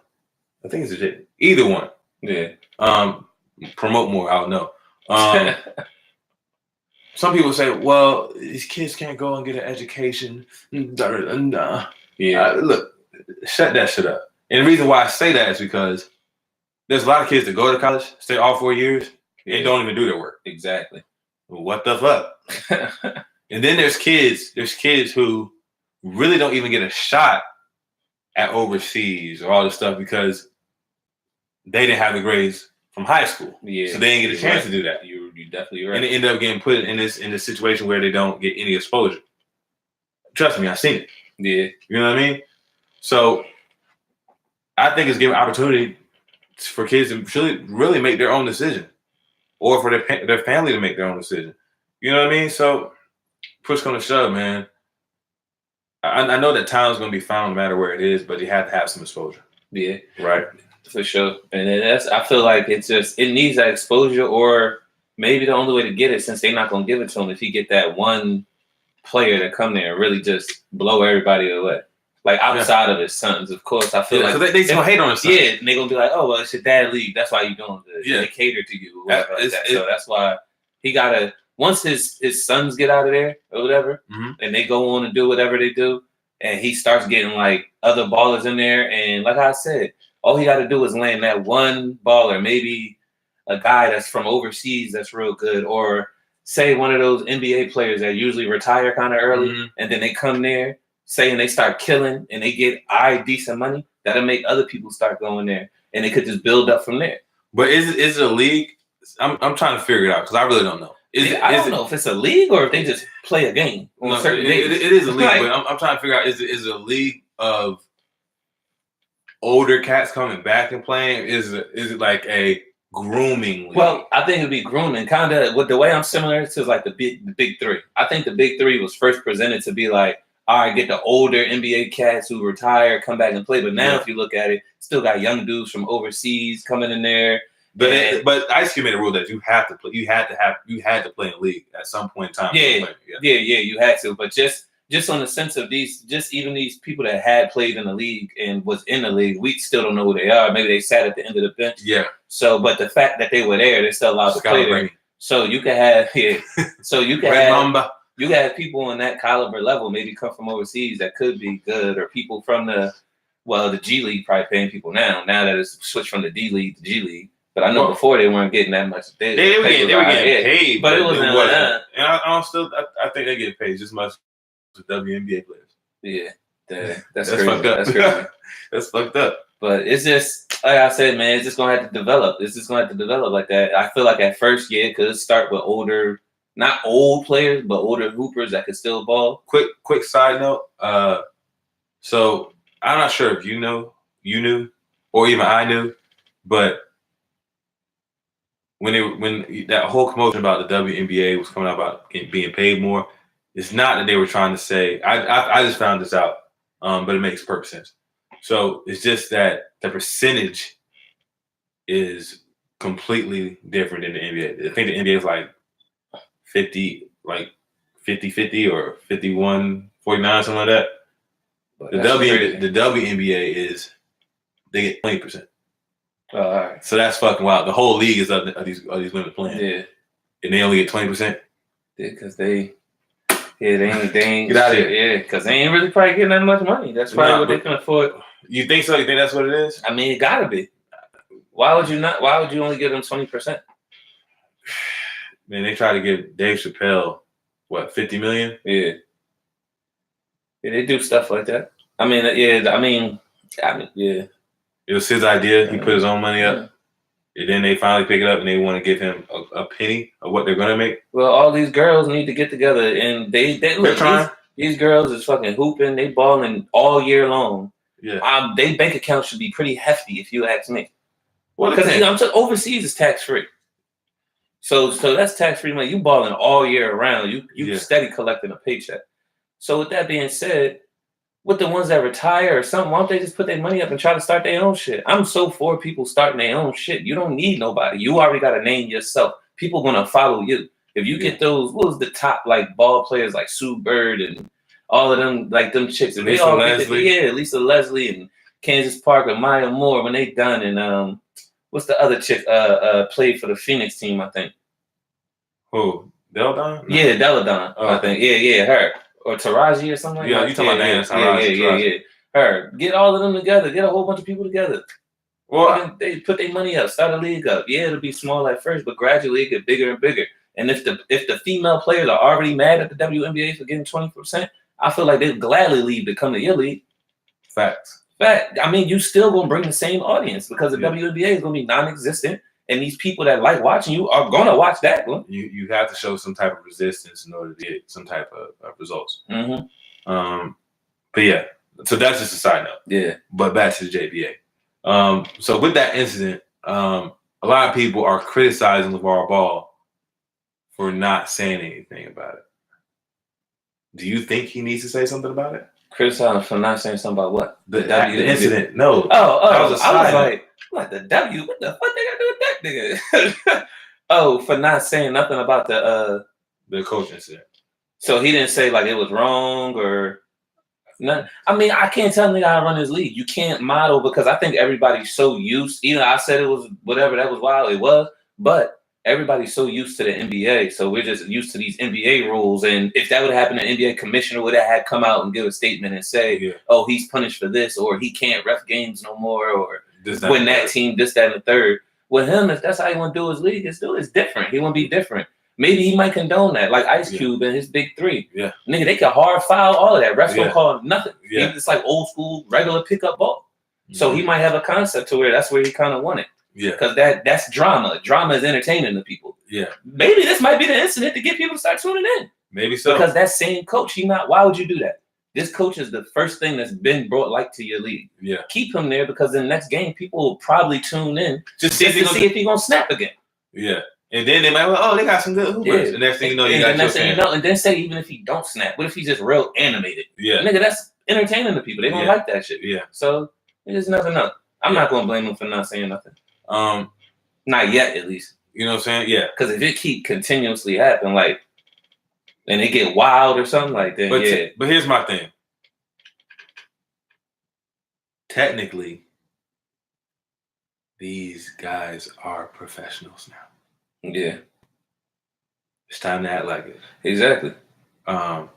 I think it's a J. Either one. Yeah. Promote more, I don't know. Some people say, well, these kids can't go and get an education. Yeah. Look, shut that shit up. And the reason why I say that is because there's a lot of kids that go to college, stay all 4 years, and don't even do their work. Exactly. What the fuck? And then there's kids who really don't even get a shot at overseas or all this stuff because they didn't have the grades from high school. Yeah. So they didn't get a chance to do that. You're definitely right. And they end up getting put in this situation where they don't get any exposure. Trust me, I've seen it. Yeah. You know what I mean? So I think it's giving opportunity for kids to really make their own decision, or for their family to make their own decision. You know what I mean? So push come to shove, man. I know that talent's going to be found no matter where it is, but you have to have some exposure. Yeah. Right. For sure. And I feel like it needs that exposure, or maybe the only way to get it, since they're not going to give it to him, if he get that one player to come there and really just blow everybody away. Like outside of his sons, of course. I feel like they gonna hate on his son. Yeah, and they're gonna be like, "Oh, well, it's your dad league. That's why you're doing this. They cater to you." Or whatever like that. So that's why he gotta. Once his sons get out of there or whatever, and they go on and do whatever they do, and he starts getting like other ballers in there, and like I said, all he got to do is land that one baller, maybe a guy that's from overseas that's real good, or say one of those NBA players that usually retire kind of early, and then they come there. Saying they start killing and they get decent money, that'll make other people start going there, and they could just build up from there. But is it a league? I'm trying to figure it out because I really don't know. I don't know if it's a league or if they just play a game on certain days. It is a league, but I'm trying to figure out is it a league of older cats coming back and playing? Is it like a grooming league? Well, I think it'd be grooming, kind of. With the way I'm similar to like the big three. I think the big three was first presented to be like, all right, get the older NBA cats who retire, come back and play. But now, if you look at it, still got young dudes from overseas coming in there. But Ice Cube made a rule that you have to play. You had to play in a league at some point in time. Yeah, you had to. But just on the sense of even these people that had played in the league and was in the league, we still don't know who they are. Maybe they sat at the end of the bench. Yeah. So, but the fact that they were there, they're still allowed to play there. So you could have So you could Red have Mamba. you could have people on that caliber level maybe come from overseas that could be good, or people from the G League probably paying people now. Now that it's switched from the D League to G League. But I know before they weren't getting that much. They were getting paid, but it wasn't. And I think they get paid just as much as WNBA players. Yeah, that's crazy. Fucked up. That's crazy. That's fucked up. But it's just like I said, man. It's just gonna have to develop. It's just gonna have to develop like that. I feel like at first, yeah, it could start with older, not old players, but older hoopers that could still ball. Quick side note. So I'm not sure if you knew, or even I knew, but when that whole commotion about the WNBA was coming out about being paid more, it's not that they were trying to say. I just found this out, but it makes perfect sense. So it's just that the percentage is completely different in the NBA. I think the NBA is like 50, 50-50 or 51-49, something like that. The WNBA is they get 20%. All right. So that's fucking wild. The whole league is of these women playing. Yeah. And they only get 20%. Yeah, because they ain't get out of here. Yeah, because they ain't really probably getting that much money. That's probably what they can afford. You think so? You think that's what it is? I mean, it gotta be. Why would you not? Why would you only give them 20%? Man, they try to give Dave Chappelle what, $50 million? Yeah. Yeah, they do stuff like that. I mean, yeah. It was his idea. He put his own money up. And then they finally pick it up and they want to give him a penny of what they're going to make. Well, all these girls need to get together and they look, trying. These girls is fucking hooping. They balling all year long. Yeah. They bank account should be pretty hefty if you ask me. Well, because I'm saying overseas is tax free. So that's tax free money. You balling all year around. You steady collecting a paycheck. So with that being said, with the ones that retire or something, why don't they just put their money up and try to start their own shit? I'm so for people starting their own shit. You don't need nobody. You already got to name yourself. People gonna follow you. If you get those, what was the top like ball players like Sue Bird and all of them, like them chicks, and Lisa Leslie. Lisa Leslie and Kansas Parker, Maya Moore, when they done, and what's the other chick played for the Phoenix team, I think. Who? Deladon? No. Yeah, Deladon, I think. Yeah, her. Or Taraji or something like that. Yeah, you talking about Taraji. Yeah. Her. Get all of them together. Get a whole bunch of people together. Well, they put their money up, start a league up. Yeah, it'll be small at first, but gradually it get bigger and bigger. And if the female players are already mad at the WNBA for getting 20%, I feel like they'd gladly leave to come to your league. Facts. I mean, you still gonna bring the same audience because the WNBA is gonna be non-existent. And these people that like watching you are gonna watch that one. You have to show some type of resistance in order to get some type of results. Mm-hmm. But yeah, so that's just a side note. Yeah. But back to the JBA. So with that incident, a lot of people are criticizing LeVar Ball for not saying anything about it. Do you think he needs to say something about it? Criticizing for not saying something about what? The incident. No. Oh, that was a side note. Like the W, what the fuck they got to do with that nigga? For not saying nothing about the coach incident. So he didn't say like it was wrong or nothing. I mean, I can't tell nigga how to run his league. You can't model because I think everybody's so used. I said it was whatever, that was wild, it was, but everybody's so used to the NBA, so we're just used to these NBA rules. And if that would happen, an NBA commissioner would have had come out and give a statement and say, "Oh, he's punished for this," or "He can't ref games no more," or "When that team this, that, and the third." With him, if that's how he want to do his league, it's different. He want to be different. Maybe he might condone that, like Ice Cube and his big three. Yeah, nigga, they can hard foul all of that. Refs don't call nothing. Yeah, it's like old school, regular pickup ball. Mm-hmm. So he might have a concept to where that's where he kind of want it. Yeah, because that's drama. Drama is entertaining to people. Yeah, maybe this might be the incident to get people to start tuning in. Maybe so. Because that same coach, why would you do that? This coach is the first thing that's been brought to your league. Yeah, keep him there because in the next game, people will probably tune in just to see if he's gonna snap again. Yeah, and then they might be like, oh, they got some good hoopers. Yeah. And next thing you know, and then say even if he don't snap, what if he's just real animated? Yeah, nigga, that's entertaining to people. They don't like that shit. Yeah, so you just never know. I'm not gonna blame him for not saying nothing. Not yet, at least. You know what I'm saying? Yeah. Because if it keep continuously happening, and it get wild or something like that, But here's my thing. Technically, these guys are professionals now. Yeah. It's time to act like it. Exactly. What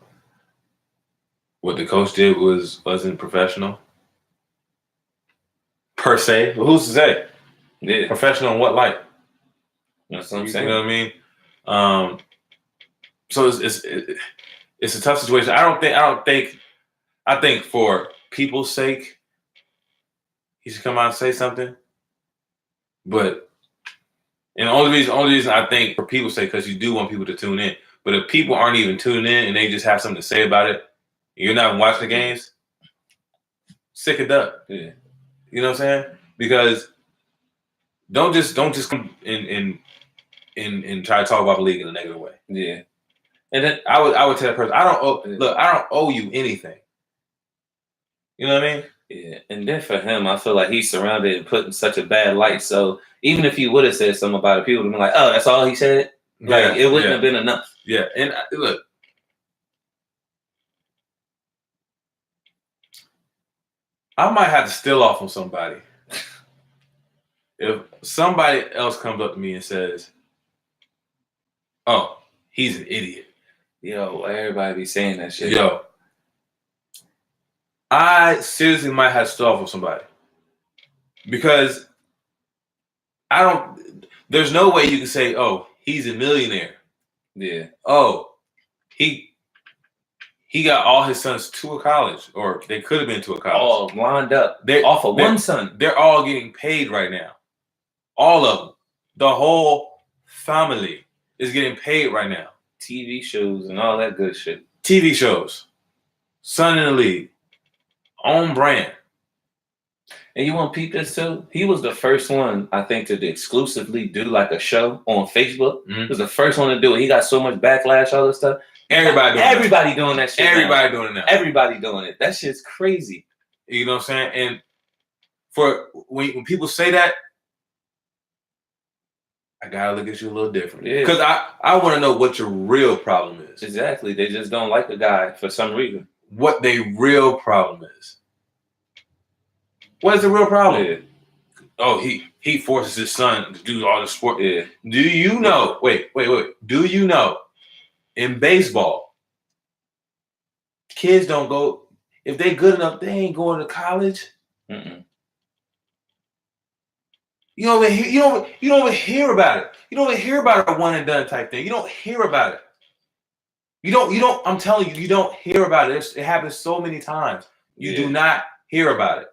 the coach did wasn't professional per se. But who's to say? Yeah. Professional in what light? That's what I'm saying. You know what I mean? So it's a tough situation. I think for people's sake, he should come out and say something. But and the only reason I think for people's sake, because you do want people to tune in. But if people aren't even tuning in and they just have something to say about it, you're not watching the games, sick it up. Yeah. You know what I'm saying? Because don't just come and try to talk about the league in a negative way. Yeah. And then I would tell that person, I don't owe you anything. You know what I mean? Yeah. And then for him, I feel like he's surrounded and put in such a bad light. So even if he would have said something about it, people would have been like, "Oh, that's all he said." Like it wouldn't have been enough. Yeah. And look, I might have to steal off on somebody. If somebody else comes up to me and says, "Oh, he's an idiot." Yo, everybody be saying that shit. Yo, I seriously might have to steal off with somebody. Because there's no way you can say, "Oh, he's a millionaire." Yeah. Oh, he got all his sons to a college, or they could have been to a college. All lined up. They're off of one son. They're all getting paid right now. All of them. The whole family is getting paid right now. TV shows and all that good shit. TV shows. Son in the league. Own brand. And you want to peep this too? He was the first one, I think, to exclusively do like a show on Facebook. Mm-hmm. He was the first one to do it. He got so much backlash, all this stuff. Everybody doing that shit. Everybody doing it now. Everybody doing it. That shit's crazy. You know what I'm saying? And for when people say that, I gotta look at you a little different. Yeah. Because I want to know what your real problem is. Exactly. They just don't like the guy for some reason. What their real problem is. What is the real problem? Yeah. Oh, he forces his son to do all the sport. Yeah. Do you know? Wait. Do you know? In baseball, kids don't go. If they good enough, they ain't going to college. Mm-mm. You don't even hear about it. You don't even hear about a one and done type thing. You don't hear about it. You don't. I'm telling you, you don't hear about it. It happens so many times. You do not hear about it.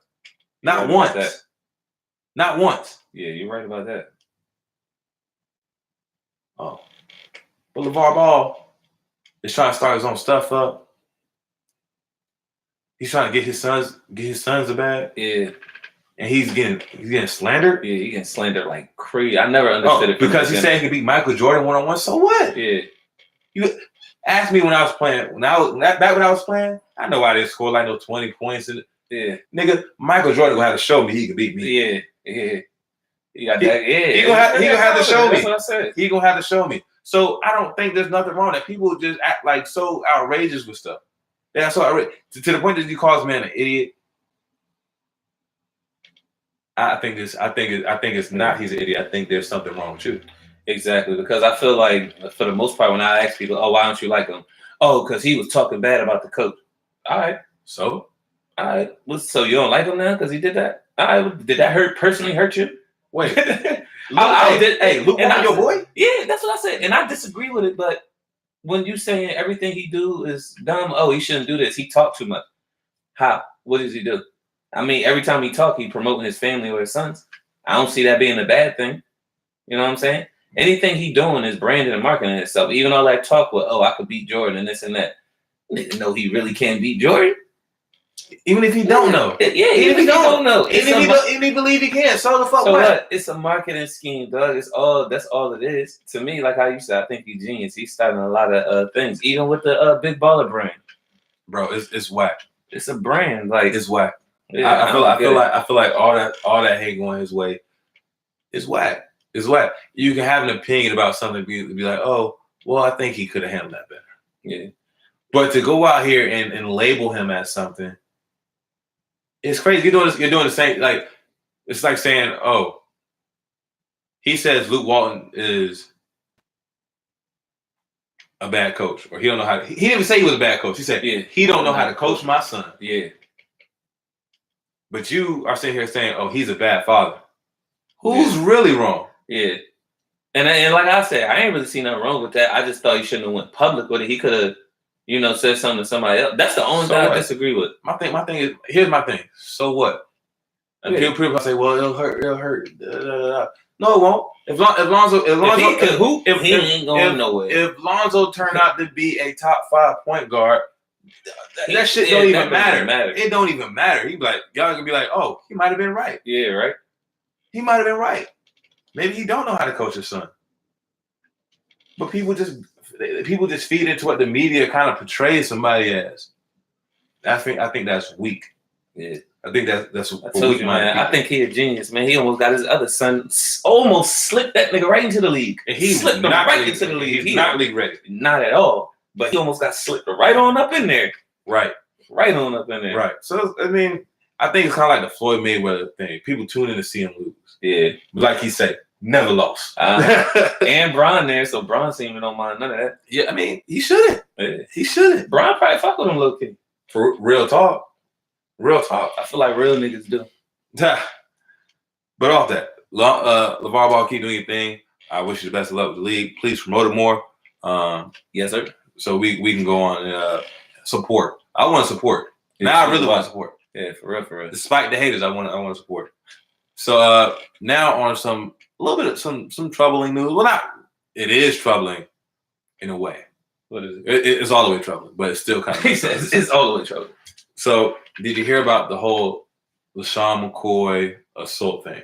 Not once. Not once. Yeah, you're right about that. Oh, but LeVar Ball is trying to start his own stuff up. He's trying to get his sons a bag. Yeah. And he's getting slandered. Yeah, he's getting slandered like crazy. I never understood it. Because he said he could beat Michael Jordan 1-on-1. So what? Yeah. You asked me when I was playing. Back when I was playing, I know I didn't score like no 20 points. Yeah. Nigga, Michael Jordan gonna have to show me he could beat me. Yeah. He got that. Yeah. He gonna have to show me. That's what I said. He gonna have to show me. So I don't think there's nothing wrong that people just act like so outrageous with stuff. That's so outrageous to the point that you call this man an idiot. I think it's not he's an idiot. I think there's something wrong with you. Exactly, because I feel like for the most part when I ask people, "Oh, why don't you like him?" "Oh, because he was talking bad about the coach." All right, so so you don't like him now because he did that? All right, did that personally hurt you? Wait, Luke, your boy? Yeah, that's what I said, and I disagree with it. But when you saying everything he do is dumb, oh, he shouldn't do this. He talk too much. How? What does he do? I mean, every time he talk, he promoting his family or his sons. I don't see that being a bad thing. You know what I'm saying? Anything he doing is branding and marketing himself. Even all that talk with, "Oh, I could beat Jordan and this and that." Nigga know he really can't beat Jordan. Even if he don't know. Yeah, even if he don't know. Even if he believe he can. So the fuck what? It's a marketing scheme, dog. That's all it is. To me, like how you said, I think he's genius. He's starting a lot of things. Even with the Big Baller brand. Bro, it's whack. It's a brand. Like it's whack. Yeah, I feel like all that hate going his way is whack. It's whack. You can have an opinion about something, be like, "Oh, well, I think he could have handled that better." Yeah. But to go out here and label him as something, it's crazy. You're doing the same. Like it's like saying, "Oh, he says Luke Walton is a bad coach, or he don't know how. He didn't even say he was a bad coach. He said he don't know how to coach my son. Yeah. But you are sitting here saying, "Oh, he's a bad father." Who's really wrong? Yeah. And like I said, I ain't really seen nothing wrong with that. I just thought he shouldn't have went public with it. He could have, said something to somebody else. That's the only thing I disagree with. My thing is, here's my thing. So what? And people say, well, it'll hurt. Da, da, da. No, it won't. If he ain't going nowhere. If Lonzo turned out to be a top 5 point guard, that shit don't even matter. It don't even matter. He be like, y'all gonna be like, oh, he might have been right. Yeah, right. He might have been right. Maybe he don't know how to coach his son. But people just feed into what the media kind of portrays somebody as. I think that's weak. Yeah. I think that's I told you, man. I think he a genius, man. He almost got his other son, almost slipped that nigga right into the league. And he slipped him right into the league. He's not league ready. Not at all. But he almost got slipped right on up in there. Right. Right on up in there. Right. So, I mean, I think it's kind of like the Floyd Mayweather thing. People tune in to see him lose. Yeah. But like he said, never lost. And Bron there, so Bron seemed to don't mind none of that. Yeah, I mean, he shouldn't. Yeah. He shouldn't. Bron probably fuck with him a little kid. For real talk. Real talk. I feel like real niggas do. But off that, LeVar Ball, keep doing your thing. I wish you the best of luck with the league. Please promote it more. Yes, sir. So we can go on and support. I want to support. Now I really want to support. Yeah, for real. Despite the haters, I want to support. So now on some troubling news. Well, not it is troubling in a way. What is it? It's all the way troubling, but it's still kind of. He says it's all the way troubling. So did you hear about the whole LaShawn McCoy assault thing?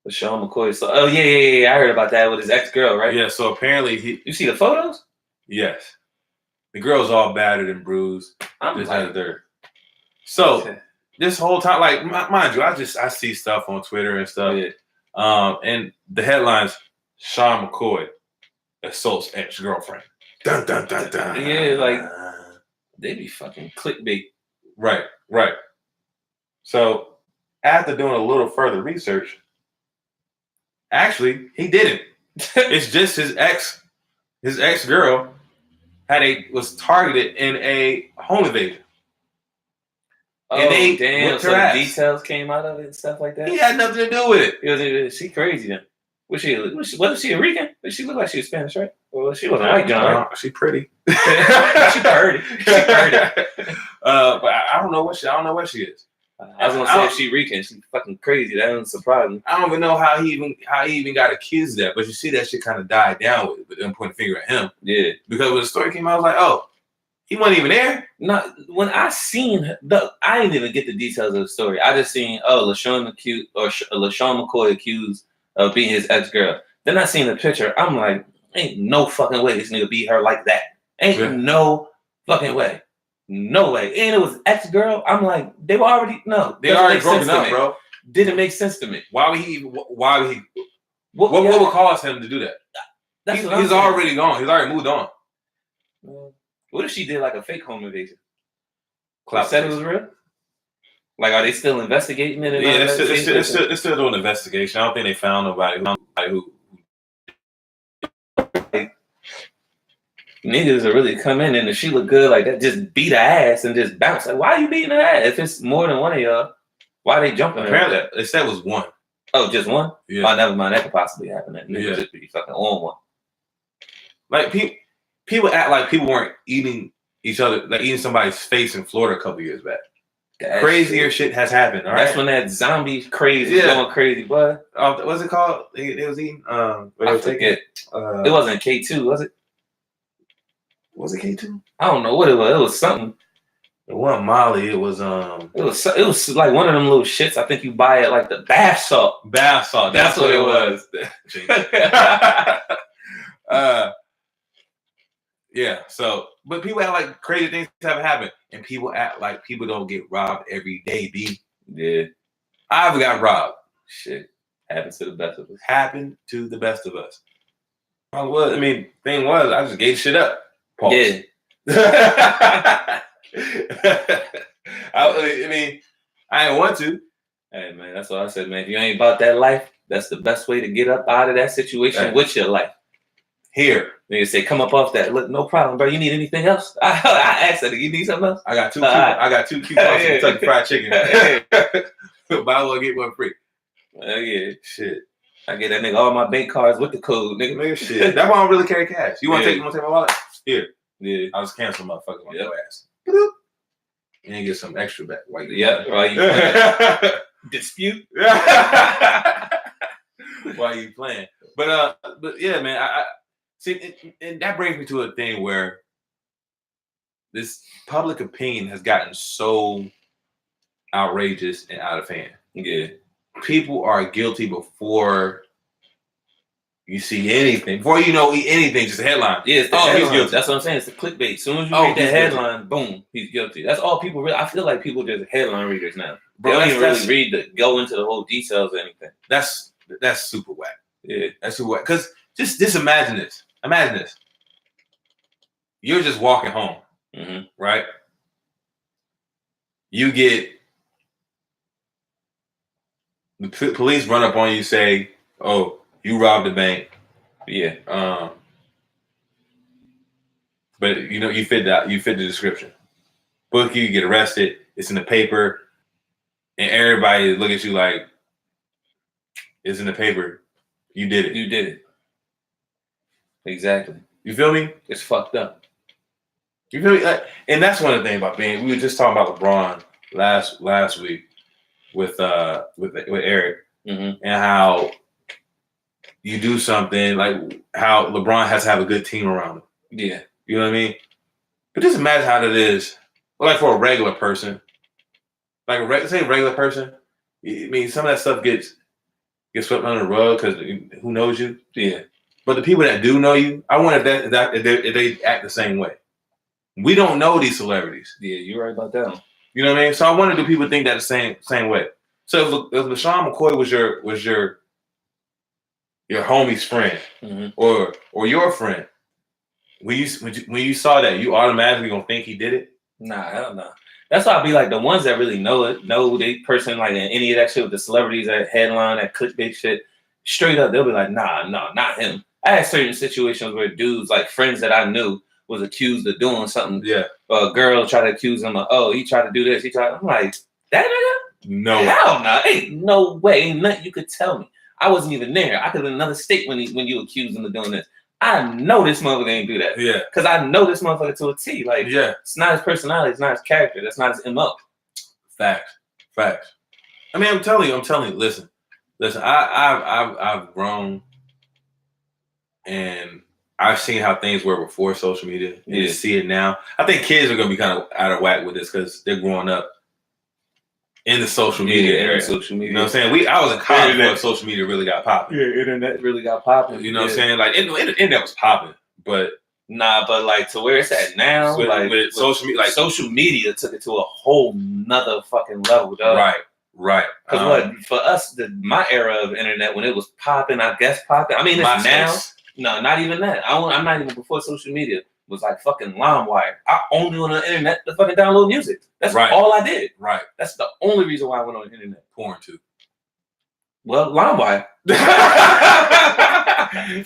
LaShawn McCoy. So, oh yeah. I heard about that with his ex-girl, right? Yeah. So apparently You see the photos? Yes. The girl's all battered and bruised. I'm had a third. So this whole time, like, mind you, I see stuff on Twitter and stuff. Yeah. And the headlines: Sean McCoy assaults ex-girlfriend. Dun dun dun dun. Yeah, like they be fucking clickbait. Right. So after doing a little further research, actually he didn't. It's just his ex-girl was targeted in a home invasion. Oh, and they damn! So the details came out of it and stuff like that. He had nothing to do with it. She crazy then. Wasn't she a Rican? She looked like she was Spanish, right? Well, she wasn't white, John. Right? She pretty. She pretty. But I don't know what she is. I was gonna say if she Rican, she's fucking crazy. That doesn't surprise me. I don't even know how he even got accused of that. But you see that shit kind of died down with them pointing a finger at him. Yeah. Because when the story came out, I was like, oh, he wasn't even there. No, when I seen I didn't even get the details of the story. I just seen LaShawn McCoy accused of being his ex-girl. Then I seen the picture. I'm like, ain't no fucking way this nigga beat her like that. Ain't no fucking way. No way. And it was ex-girl. I'm like, they were already broken up, bro. Didn't make sense to me. What would cause him to do that? He's already gone. He's already moved on. What if she did like a fake home invasion? Said it was real? Like, are they still investigating it? Yeah, they're still doing an investigation. I don't think they found nobody who niggas are really come in and if she look good like that, just beat her ass and just bounce. Like, why are you beating her ass? If it's more than one of y'all, why are they jumping? Apparently, they said it was one. Oh, just one? Yeah. Oh, never mind. That could possibly happen. That nigga just be fucking on one. Like people act like people weren't eating each other, like eating somebody's face in Florida a couple years back. Crazier shit has happened. All right? That's when that zombie crazy going crazy, boy. What's it called? It was eating. I forget. It wasn't K2, was it? Was it K2? I don't know what it was. It was something. It wasn't Molly. It was It was like one of them little shits. I think you buy it like the bath salt. Bath salt. That's what it was. Yeah. So, but people act like crazy things haven't happened, and people act like people don't get robbed every day. B. Yeah. I've got robbed. Shit. Happens to the best of us. Happened to the best of us. Thing was, I just gave shit up. Pause. Yeah. I didn't want to. Hey man, that's what I said, man. If you ain't about that life, that's the best way to get up out of that situation with your life. Here. Nigga say, come up off that. Look, no problem, bro. You need anything else? I asked that. You need something else? I got two coupons for Kentucky Fried Chicken. Buy one, get one free. Yeah. Shit. I get that nigga all my bank cards with the code, nigga. Shit. That's why I don't really carry cash. You want to take my wallet? Here. Yeah. I'll just cancel motherfucker on your ass. And then get some extra back. White. While you dispute. While you playing. But yeah, man, I see, and that brings me to a thing where this public opinion has gotten so outrageous and out of hand. Yeah. People are guilty before you see anything. Before you know anything, just a headline. Yeah, it's the he's headline. guilty. That's what I'm saying. It's the clickbait. As soon as you read the headline, boom, he's guilty. That's all people really. I feel like people are just headline readers now. Bro, they don't even really go into the whole details or anything. That's super whack. Yeah. That's super whack. Because just imagine this. Imagine this. You're just walking home, right? You get the police run up on you, say, "Oh, you robbed a bank." Yeah. But you fit the description. Book you get arrested. It's in the paper, and everybody look at you like, "It's in the paper. You did it. You did it." Exactly. You feel me? It's fucked up. You feel me? And that's one of the things about being. We were just talking about LeBron last week with Eric, and how you do something like how LeBron has to have a good team around him. Yeah. You know what I mean? But just imagine how that is. Like for a regular person, like say a regular person. I mean, some of that stuff gets swept under the rug because who knows you? Yeah. But the people that do know you, I wonder if they act the same way. We don't know these celebrities. Yeah, you're right about that. You know what I mean? So I wonder, do people think that the same way? So if LaShawn McCoy was your homie's friend or your friend, when you saw that, you automatically gonna think he did it? Nah, hell no. That's why I be like the ones that really know they person like any of that shit with the celebrities, that headline, that clickbait shit. Straight up, they'll be like, nah, no, not him. I had certain situations where dudes, like friends that I knew, was accused of doing something. Yeah. A girl tried to accuse him of, oh, he tried to do this. I'm like, that nigga? No. Hell no. Ain't no way. Ain't nothing you could tell me. I wasn't even there. I could have been in another state when you accused him of doing this. I know this motherfucker ain't do that. Yeah. Because I know this motherfucker to a T. Like, yeah. It's not his personality. It's not his character. That's not his MO. Facts. I mean, I'm telling you. Listen. I've grown, and I've seen how things were before social media. And you see it now. I think kids are gonna be kind of out of whack with this because they're growing up in the social media era. Social media. You know what I'm saying? I was in college before social media really got popping. Yeah, internet really got popping. You know what I'm saying? Like internet was popping, but but like to where it's at now, with social media, like social media took it to a whole nother fucking level, dog. Right. Because for us, my era of internet when it was popping, I guess popping. I mean, it's now. No, not even that. I'm not even before social media. It was like fucking LimeWire. I only went on the internet to fucking download music. That's all I did. Right. That's the only reason why I went on the internet. Porn too. Well, LimeWire.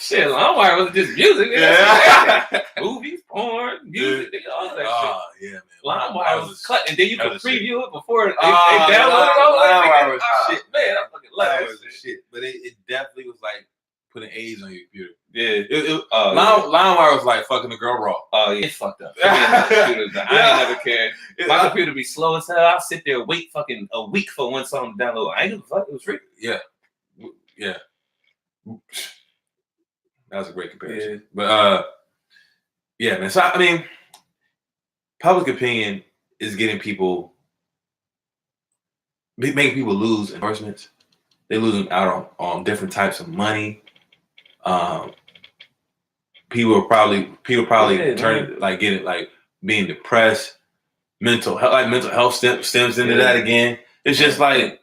Shit, LimeWire was just music. Yeah. Movies, porn, music, all that shit. Oh, yeah, man. LimeWire was cut, and then you could preview it before they downloaded it. LimeWire was shit. Man, I fucking love that shit. But it definitely was like putting AIDS on your computer. Yeah. LimeWire was like fucking the girl raw. Oh, yeah. It's fucked up. I ain't never cared. My computer be slow as hell. I'll sit there wait fucking a week for one song to download. I ain't give a fuck. It was free. Yeah. That was a great comparison. Yeah. But yeah, man. So I mean, public opinion is getting people, making people lose endorsements. They losing out on different types of money. People probably turning getting being depressed. Mental health stems into that again. It's just like.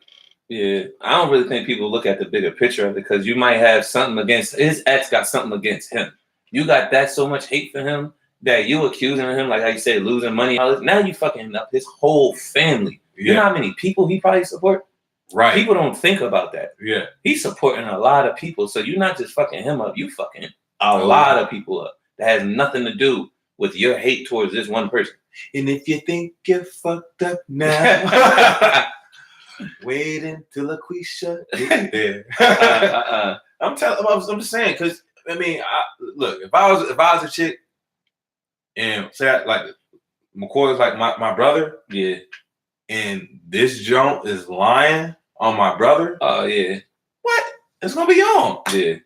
Yeah, I don't really think people look at the bigger picture of it because you might have something against his ex, got something against him. You got that so much hate for him that you accusing him, like how you say, losing money. Now you fucking up his whole family. Yeah. You know how many people he probably support? Right. People don't think about that. Yeah. He's supporting a lot of people, so you're not just fucking him up. You fucking a lot of people up. That has nothing to do with your hate towards this one person. And if you think you're fucked up now, wait until Laquisha get there. I'm just saying, because I mean, look, if I was a chick, and say like McCoy is like my brother, yeah, and this joint is lying on my brother, oh yeah, what? It's gonna be on. Yeah,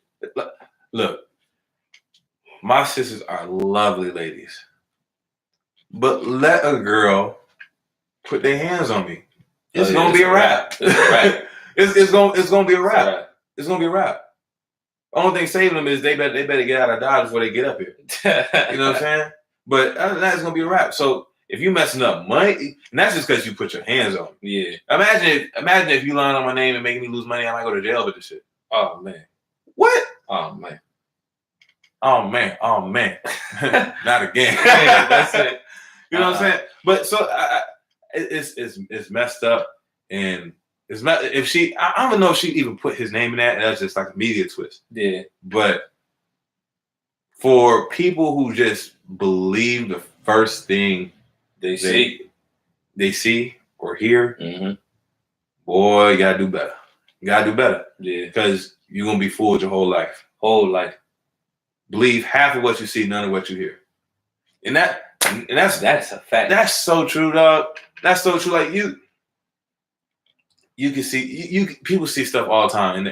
look, my sisters are lovely ladies, but let a girl put their hands on me, it's gonna be a wrap. It's gonna be a wrap. It's gonna be a wrap. Only thing saving them is they better get out of Dodge before they get up here. You know what I'm saying? But other than that, it's gonna be a wrap. So if you messing up money, and that's just because you put your hands on me. Yeah. Imagine if you lying on my name and making me lose money, I might go to jail with this shit. Oh man. What? Oh man. Oh man. Oh man. Not again. Yeah, that's it. You know what I'm saying? But so it's messed up, and if she, I don't know if she even put his name in that. That's just like a media twist. Yeah. But for people who just believe the first thing they see or hear, boy, you gotta do better. You gotta do better. Yeah. Because you're gonna be fooled your whole life. Believe half of what you see, none of what you hear. And that's a fact. That's so true, dog. That's so true. Like you can see people see stuff all the time, and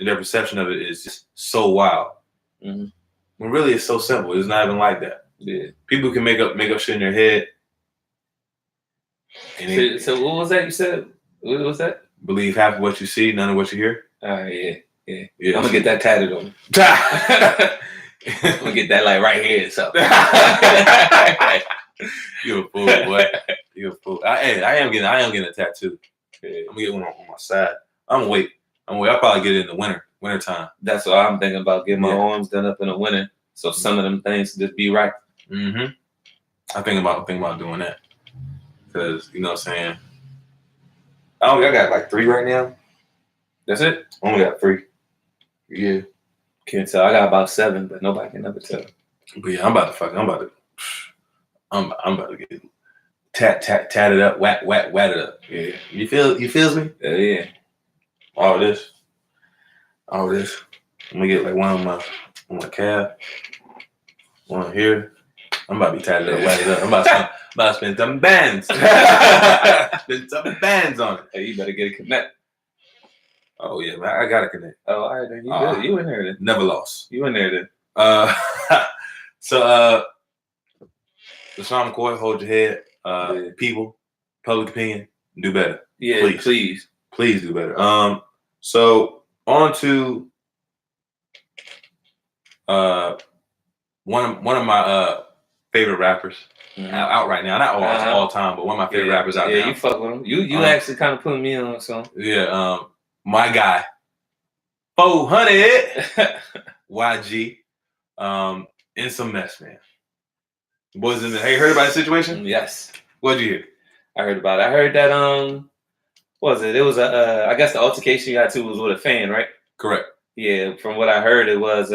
their perception of it is just so wild. When really it's so simple. It's not even like that. Yeah. People can make up shit in their head. And so what was that you said? What was that? Believe half of what you see, none of what you hear. Yeah. I'm gonna get that tatted on me. I'm gonna get that like right here. So you're a fool, boy. You're a fool. I am getting a tattoo. Yeah. I'm gonna get one on my side. I'm gonna wait. I'll probably get it in the winter time. That's what I'm thinking about, getting my arms done up in the winter. So some of them things just be right. I think about doing that. Because, you know what I'm saying? I got like 3 right now. That's it? I only got 3. Yeah. Can't tell. I got about 7, but nobody can ever tell. But yeah, I'm about to get tatted up, wet it up. Yeah. You feels me? Yeah. All this. I'm gonna get like one on my calf, one here. I'm about to be tatted up, wet it up. I'm about to spend some bands. Spend some bands on it. Hey, you better get a connect. Oh yeah, man, I got to connect. Oh, all right, then you good. You in there then? Never lost. You in there then? So LaShawn McCoy, hold your head. People, public opinion, do better. Yeah, please do better. So on to one of my favorite rappers out right now. Not all time, but one of my favorite rappers out now. Yeah, you fuck with him. You actually kind of put me on something. Yeah, my guy, 400 YG, in some mess, man. Boys in the. Hey, heard about the situation? Yes. What'd you hear? I heard about it. I heard that what was it? It was I guess the altercation you got to was with a fan, right? Correct. Yeah, from what I heard, it was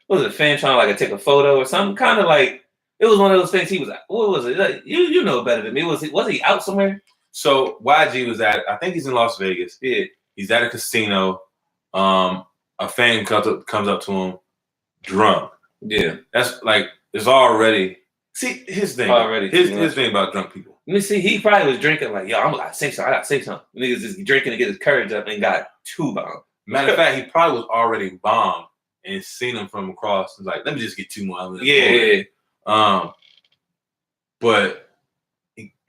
was it a fan trying to like take a photo or something? Kind of like it was one of those things. He was what was it? Like, you know better than me. Was he out somewhere? So YG was I think he's in Las Vegas. Yeah. He's at a casino. A fan comes up to him, drunk. Yeah. That's like it's already. See his thing. Already. His thing about drunk people. Let me see. He probably was drinking like, yo, I gotta say something. Niggas just drinking to get his courage up and got 2 bombs. Matter of fact, he probably was already bombed and seen him from across. Like, let me just get 2 more. Yeah. But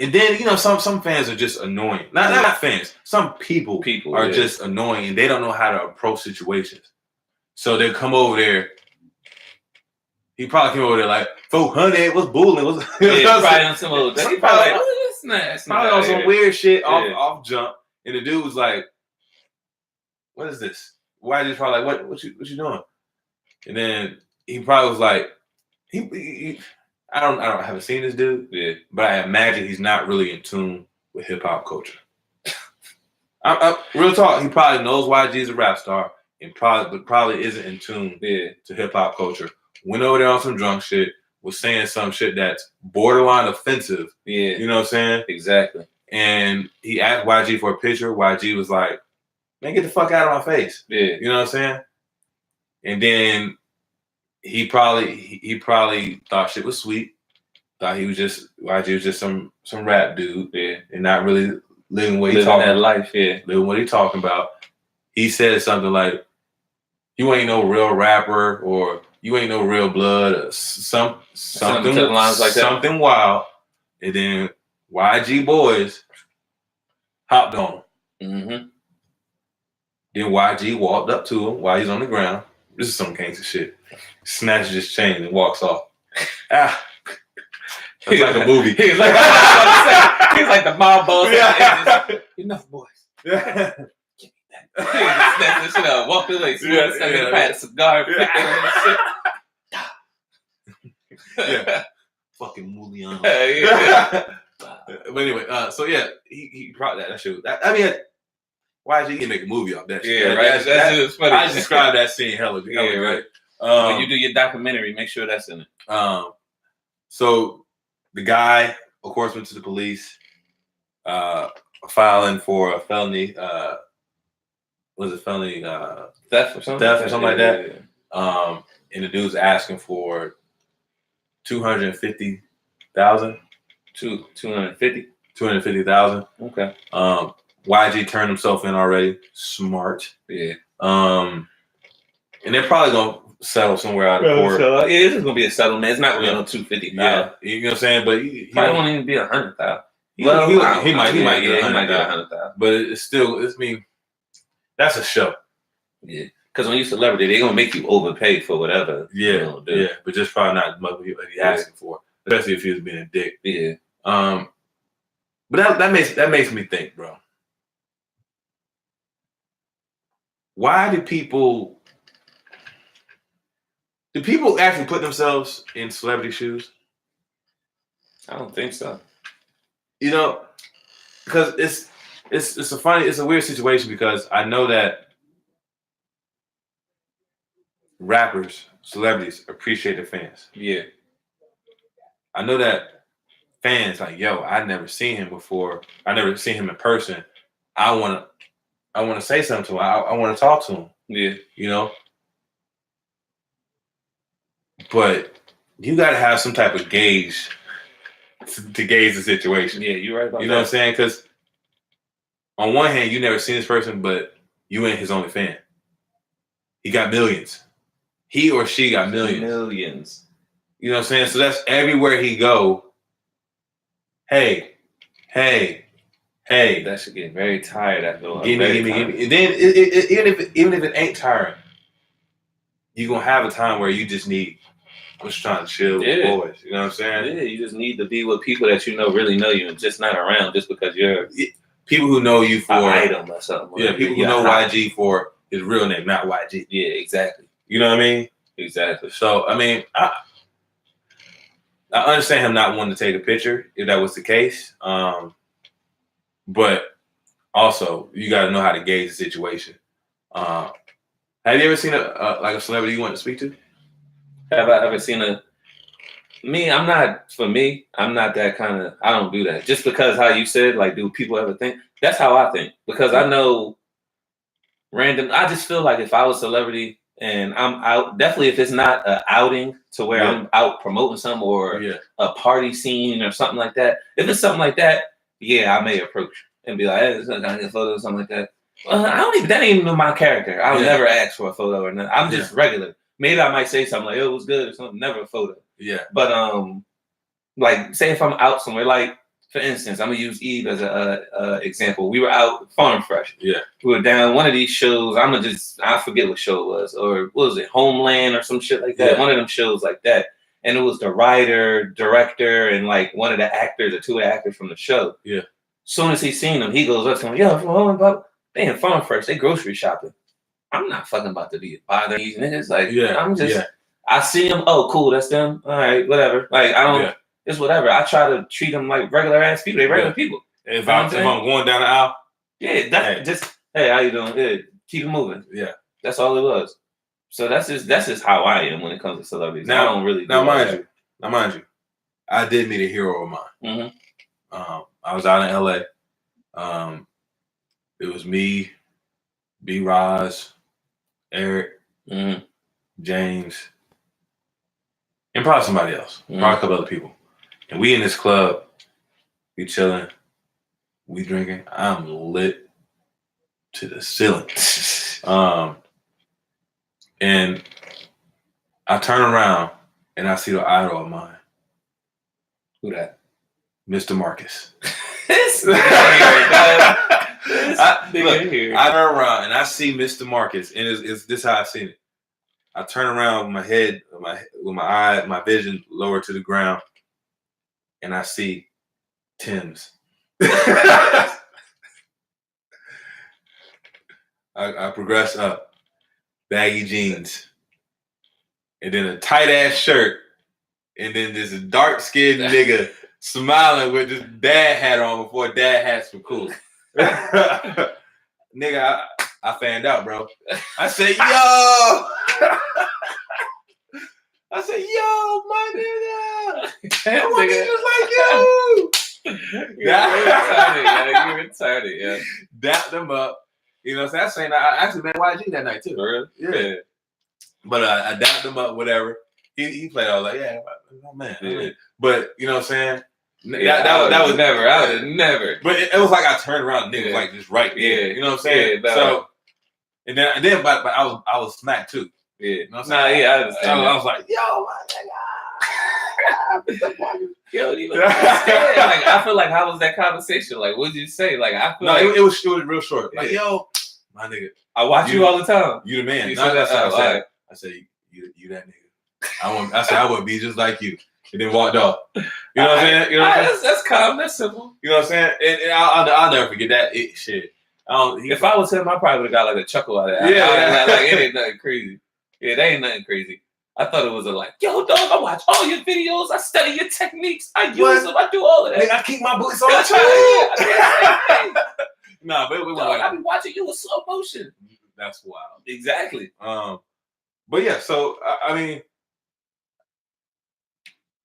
and then some fans are just annoying. Not fans. Some people are just annoying and they don't know how to approach situations. So they come over there. He probably came over there like 400. What's bullying? Probably on some old. He probably like, it's probably on some weird shit off jump. And the dude was like, "What is this?" Why just probably like, "What you doing?" And then he probably was like, I haven't seen this dude, but I imagine he's not really in tune with hip hop culture. Real talk, he probably knows YG is a rap star and probably isn't in tune to hip hop culture went over there on some drunk shit, was saying some shit that's borderline offensive. Yeah. You know what I'm saying? Exactly. And he asked YG for a picture. YG was like, man, get the fuck out of my face. Yeah. You know what I'm saying? And then he probably thought shit was sweet. Thought YG was just some rap dude. Yeah. And not really living what he Living talking that about. life, yeah. Living what he talking about. He said something like, you ain't no real rapper, or you ain't no real blood, or something to the lines like that. Something wild. And then YG boys hopped on him. Mm-hmm. Then YG walked up to him while he's on the ground. This is some gangster shit. Snatches his chain and walks off. It's like a movie. He's like the mob boss. Yeah. Enough, boys. Yeah. Snatch this shit up, walked away, had a cigar, yeah. Fucking Muliano. But anyway, so yeah, he brought that shit. I mean, YG can make a movie off that shit. Yeah, right. That's funny. I described that scene hella yeah, right. When you do your documentary, make sure that's in it. So the guy, of course, went to the police, filing for a felony. Was it felony theft or something? Theft or something like that. Yeah. And the dude's asking for $250,000. $250,000. Okay. YG turned himself in already. Smart. Yeah. And they're probably gonna settle somewhere out of court. So, yeah, this is gonna be a settlement. It's not gonna be no $250,000. Yeah, you know what I'm saying. But he probably won't even be $100,000. Well, he might get $100,000. But it's still, I mean, that's a show. Yeah. Because when you're a celebrity, they're gonna make you overpay for whatever. Yeah, yeah, but just probably not as much as he's asking for, especially if he was being a dick. Yeah. But that makes me think, bro. Why do people actually put themselves in celebrity shoes? I don't think so. You know, because it's a weird situation, because I know that rappers, celebrities appreciate their fans. Yeah. I know that fans like, yo, I never seen him before. I never seen him in person. I want to say something to him. I want to talk to him. Yeah. You know? But you got to have some type of gauge to gauge the situation. Yeah, you're right about that. You know what I'm saying? Because on one hand, you never seen this person, but you ain't his only fan. He got millions. He or she got millions. Millions. You know what I'm saying? So that's everywhere he go. Hey. That should get very tired after a while. Give me. And then even if it ain't tiring, you're gonna have a time where you just need, I'm just trying to chill with boys. You know what I'm saying? Yeah, you just need to be with people that you know really know you, and just not around just because you're people who know you for an item or something. Yeah, people who know YG for his real name, not YG. Yeah, exactly. You know what I mean? Exactly. So I mean, I understand him not wanting to take a picture if that was the case. But also you got to know how to gauge the situation. Have you ever seen a celebrity you want to speak to? Have I ever seen I'm not that kind of, I don't do that. Just because how you said, like, do people ever think? That's how I think. Because I know I just feel like if I was a celebrity and I'm out, definitely if it's not an outing to where I'm out promoting something or a party scene or something like that. If it's something like that, I may approach and be like, hey, can I get a photo or something like that. That ain't even my character. I'll never ask for a photo or nothing. I'm just regular. Maybe I might say something like, "Oh, it was good" or something. Never a photo. Yeah. But like, say if I'm out somewhere, like for instance, I'm gonna use Eve as a example. We were out Farm Fresh. Yeah. We were down one of these shows. I forget what show it was, or what was it, Homeland or some shit like that. Yeah. One of them shows like that. And it was the writer, director, and like one of the actors, or two actors from the show. Yeah. Soon as he seen them, he goes up to him, "Yo, they in Farm Fresh. They grocery shopping. I'm not fucking about to be bothering these niggas. Like, I'm just, I see them. Oh, cool, that's them. All right, whatever. Like, I don't. It's whatever. I try to treat them like regular ass people. They regular people. If I'm going down the aisle, just hey, how you doing? Yeah, keep it moving. Yeah, that's all it was. So that's just how I am when it comes to celebrities. Now, I don't really. Mind you, I did meet a hero of mine. Mm-hmm. I was out in LA. It was me, B. Roz, Eric, James, and probably somebody else. Probably a couple other people. And we in this club, we chilling, we drinking. I'm lit to the ceiling. And I turn around and I see the idol of mine. Who that? Mr. Marcus. I turn around and I see Mr. Marcus, and it's this how I seen it. I turn around with my head, with my vision lower to the ground, and I see Tim's. I progress up, baggy jeans, and then a tight ass shirt, and then this dark skinned nigga smiling with this dad hat on before dad hats were cool. Nigga, I fanned out, bro. I said, yo! I said, yo, my nigga! I want to just like you! You're retarded, yeah. Dapped them up. You know what I'm saying? I actually met YG that night, too. Really? Yeah. But I dapped him up, whatever. He played, I was like, yeah, oh, man. Yeah. But, you know what I'm saying? Yeah, that was never. I would never. But it was like I turned around and niggas was like just right there. Yeah. You know what I'm saying? Yeah, so and then but I was smacked too. Yeah. You know what I'm saying? I understand. I was like, yo, my nigga. Yo, you look like I feel like how was that conversation? Like, what did you say? Like I feel it was real short. Like, yo, my nigga. I watch you all the time. You the man. You I said you that nigga. I said I would be just like you. And then walked off. You know what I'm saying? You know what I'm saying? That's calm. That's simple. You know what I'm saying? And I'll never forget that shit. If I was him, I probably would have got like a chuckle out of that. Yeah. Like it ain't nothing crazy. Yeah, that ain't nothing crazy. I thought it was like, yo, dog, I watch all your videos. I study your techniques. I use them. I do all of that. Nigga, I keep my books on the Nah, but like, I be watching you in slow motion. That's wild. Exactly. But yeah, so I mean,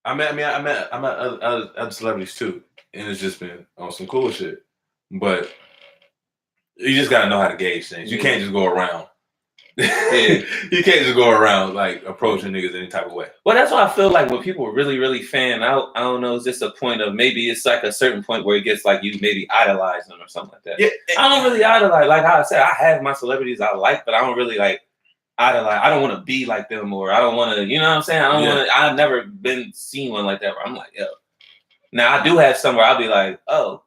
I met other celebrities too, and it's just been on some cool shit. But you just gotta know how to gauge things. You can't just go around. Yeah. You can't just go around like approaching niggas any type of way. Well, that's why I feel like when people really, really fan out, I don't know, it's just a point of maybe it's like a certain point where it gets like you maybe idolize them or something like that. Yeah. I don't really idolize. Like how I said, I have my celebrities I like, but I don't really like idolize. I don't want to be like them, or I don't want to, you know what I'm saying? I've never been seen one like that where I'm like, yo. Now I do have some where I'll be like, oh,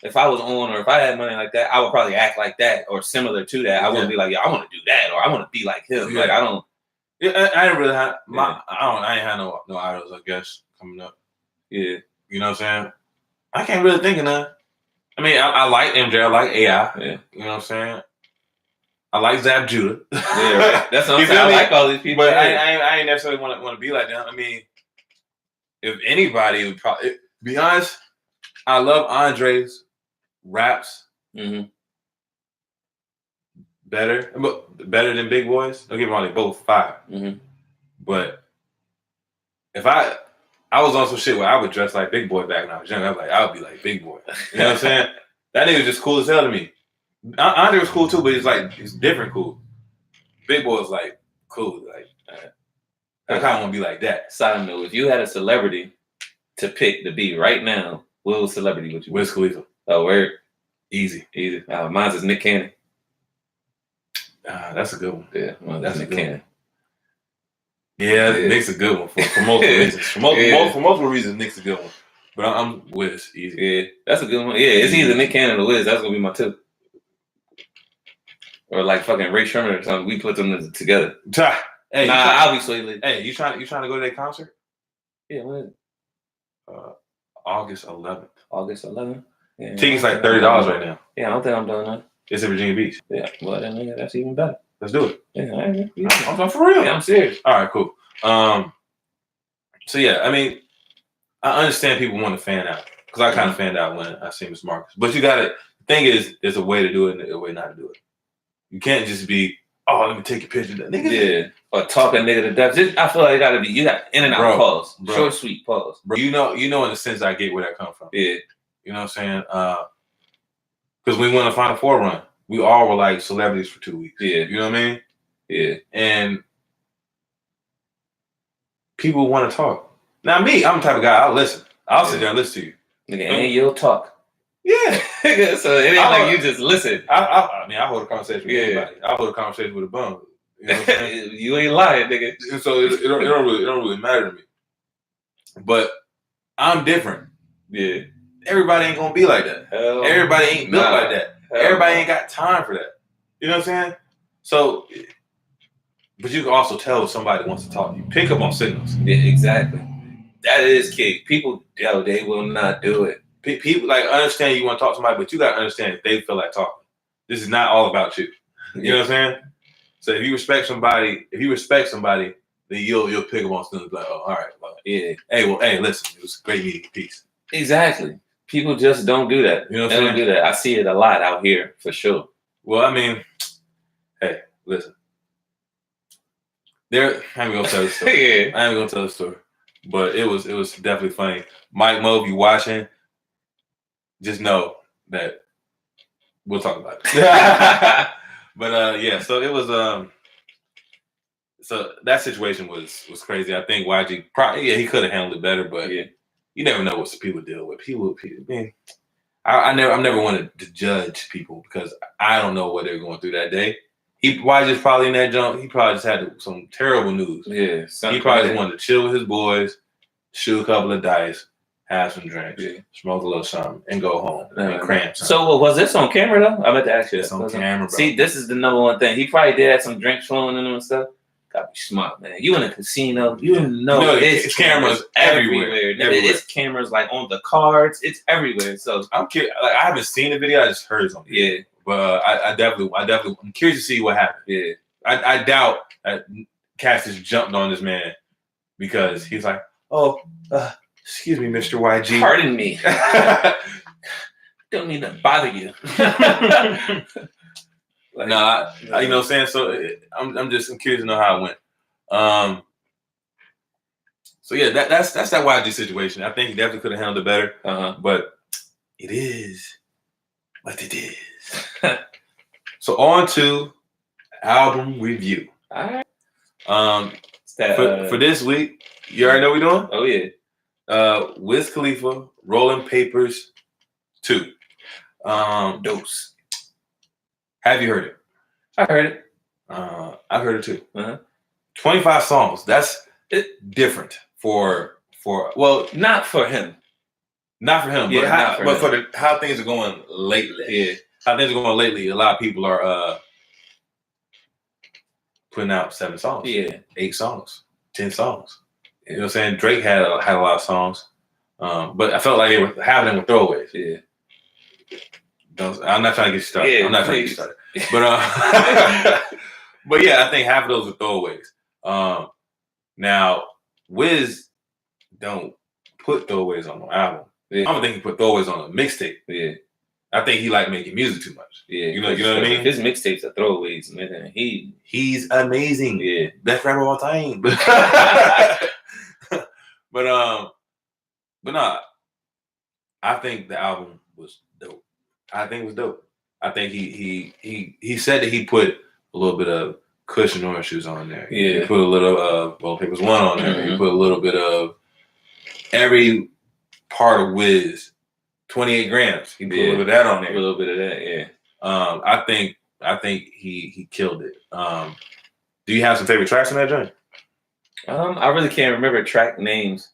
if I was on or if I had money like that, I would probably act like that or similar to that. I wouldn't be like, yo, I want to do that or I want to be like him. Yeah. Like I don't. Yeah, I didn't really have I ain't had no idols, I guess, coming up. Yeah. You know what I'm saying? I can't really think of none. I mean, I like MJ, I like AI. Yeah. You know what I'm saying? I like Zap Judah. Yeah, right. That's what I'm saying. I like all these people. But I ain't necessarily want to be like them. I mean, if anybody would probably be honest, I love Andre's raps. Mm-hmm. Better than Big Boys. Don't get me wrong, they both fire. Mm-hmm. But if I was on some shit where I would dress like Big Boy back when I was young, I would be like Big Boy. You know what I'm saying? That nigga was just cool as hell to me. Andre was cool too, but it's different cool. Big Boy was like cool. Like I kind of want to be like that. Side note: if you had a celebrity to pick to be right now, what celebrity would you? Wiz Khalifa. Oh, where? Easy. Mine's is Nick Cannon. That's a good one. Yeah, well, that's Nick Cannon. Yeah, Nick's a good one for multiple reasons. For multiple reasons, Nick's a good one. But I'm Wiz. Easy. Yeah, that's a good one. Yeah, it's either Nick Cannon or Wiz. That's gonna be my two. Or like fucking Ray Sherman or something. We put them together. Hey, I'll be Sway Lee. Hey, you trying to go to that concert? Yeah, when is it? August 11th. August 11th? Yeah, Tickets like $30 right now. Yeah, I don't think I'm doing that. It's in Virginia Beach. Yeah, well then that's even better. Let's do it. Yeah, I'm for real. Yeah, I'm serious. All right, cool. So yeah, I mean, I understand people want to fan out because I kind of fanned out when I see Miss Marcus. But you got to. The thing is, there's a way to do it and a way not to do it. You can't just be oh, let me take a picture. Nigga, Yeah. Or talk a nigga to death. I feel like it gotta be, you got in and out pause. Short, sweet pause. Bro, you know in the sense I get where that comes from. Yeah. You know what I'm saying? Because we went on a Final Four run. We all were like celebrities for 2 weeks. Yeah. You know what I mean? Yeah. And people want to talk. Now, me, I'm the type of guy, I'll listen. I'll sit there and listen to you. Nigga, and you'll talk. Yeah. So it ain't like you just listen. I mean, I hold a conversation with anybody. I hold a conversation with a bum. You know what I'm saying? You ain't lying, nigga. And so it don't really matter to me. But I'm different. Yeah. Everybody ain't gonna be like that. Everybody ain't built like that. Everybody ain't got time for that. You know what I'm saying? So, but you can also tell if somebody wants to talk to you. Pick up on signals. Yeah, exactly. That is key. People, they will not do it. People like understand you want to talk to somebody, but you gotta understand if they feel like talking. This is not all about you. You know what I'm saying? So if you respect somebody, then you'll pick up on something like, oh, all right, well, yeah. Hey, listen, it was a great meeting. Peace. Exactly. People just don't do that. You know what they don't do that. I see it a lot out here for sure. Well, I mean, hey, listen. I ain't gonna tell the story. Yeah. I ain't gonna tell the story. But it was definitely funny. Mike Mo, if you watching, just know that we'll talk about it. But yeah, so it was so that situation was crazy. I think YG probably he could have handled it better, but you never know what people deal with. People man, I never wanted to judge people because I don't know what they're going through that day. YG's probably in that jump. He probably just had some terrible news. Yeah, he probably just wanted to chill with his boys, shoot a couple of dice, have some drinks, smoke a little something, and go home and cramp. So was this on camera though? I meant to ask you. It's on camera, bro. See, this is the number one thing. He probably did have some drinks flowing in him and stuff. Gotta be smart, man. You in a casino, you know it's cameras everywhere. It's cameras like on the cards. It's everywhere. So I'm curious. Like, I haven't seen the video. I just heard something. Yeah. But I definitely, I'm curious to see what happened. Yeah. I doubt that Cassius jumped on this man because he's like, oh, excuse me, Mr. YG. Pardon me. Don't mean to bother you. You know what I'm saying? So I'm curious to know how it went. So yeah, that's that YG situation. I think he definitely could have handled it better. But it is what it is. So on to album review. All right. For this week, you already know what we're doing? Oh yeah. Wiz Khalifa, Rolling Papers 2. Dose. Have you heard it? I heard it. I've heard it too. 25 songs. That's different for well, not for him. Not for him, yeah, but for how things are going lately. Yeah. How things are going lately, a lot of people are putting out 7 songs. Yeah. 8 songs. 10 songs. You know what I'm saying? Drake had a lot of songs. But I felt like half of them were throwaways. Yeah. I'm not trying to get you started. Yeah, I'm not trying to get you started. But but yeah, I think half of those are throwaways. Now, Wiz don't put throwaways on the album. Yeah. I don't think he put throwaways on a mixtape. Yeah. I think he like making music too much. Yeah. You know what I mean? His mixtapes are throwaways, man. He's amazing. Yeah. Best rapper of all time. But nah, I think the album was dope. I think it was dope. I think he said that he put a little bit of Cushion Orange Shoes on there. Yeah. He put a little of Well Papers 1 on there. Mm-hmm. He put a little bit of every part of Wiz. 28 grams. He put a little bit of that on there. A little bit of that, yeah. I think he killed it. Do you have some favorite tracks in that joint? I really can't remember track names.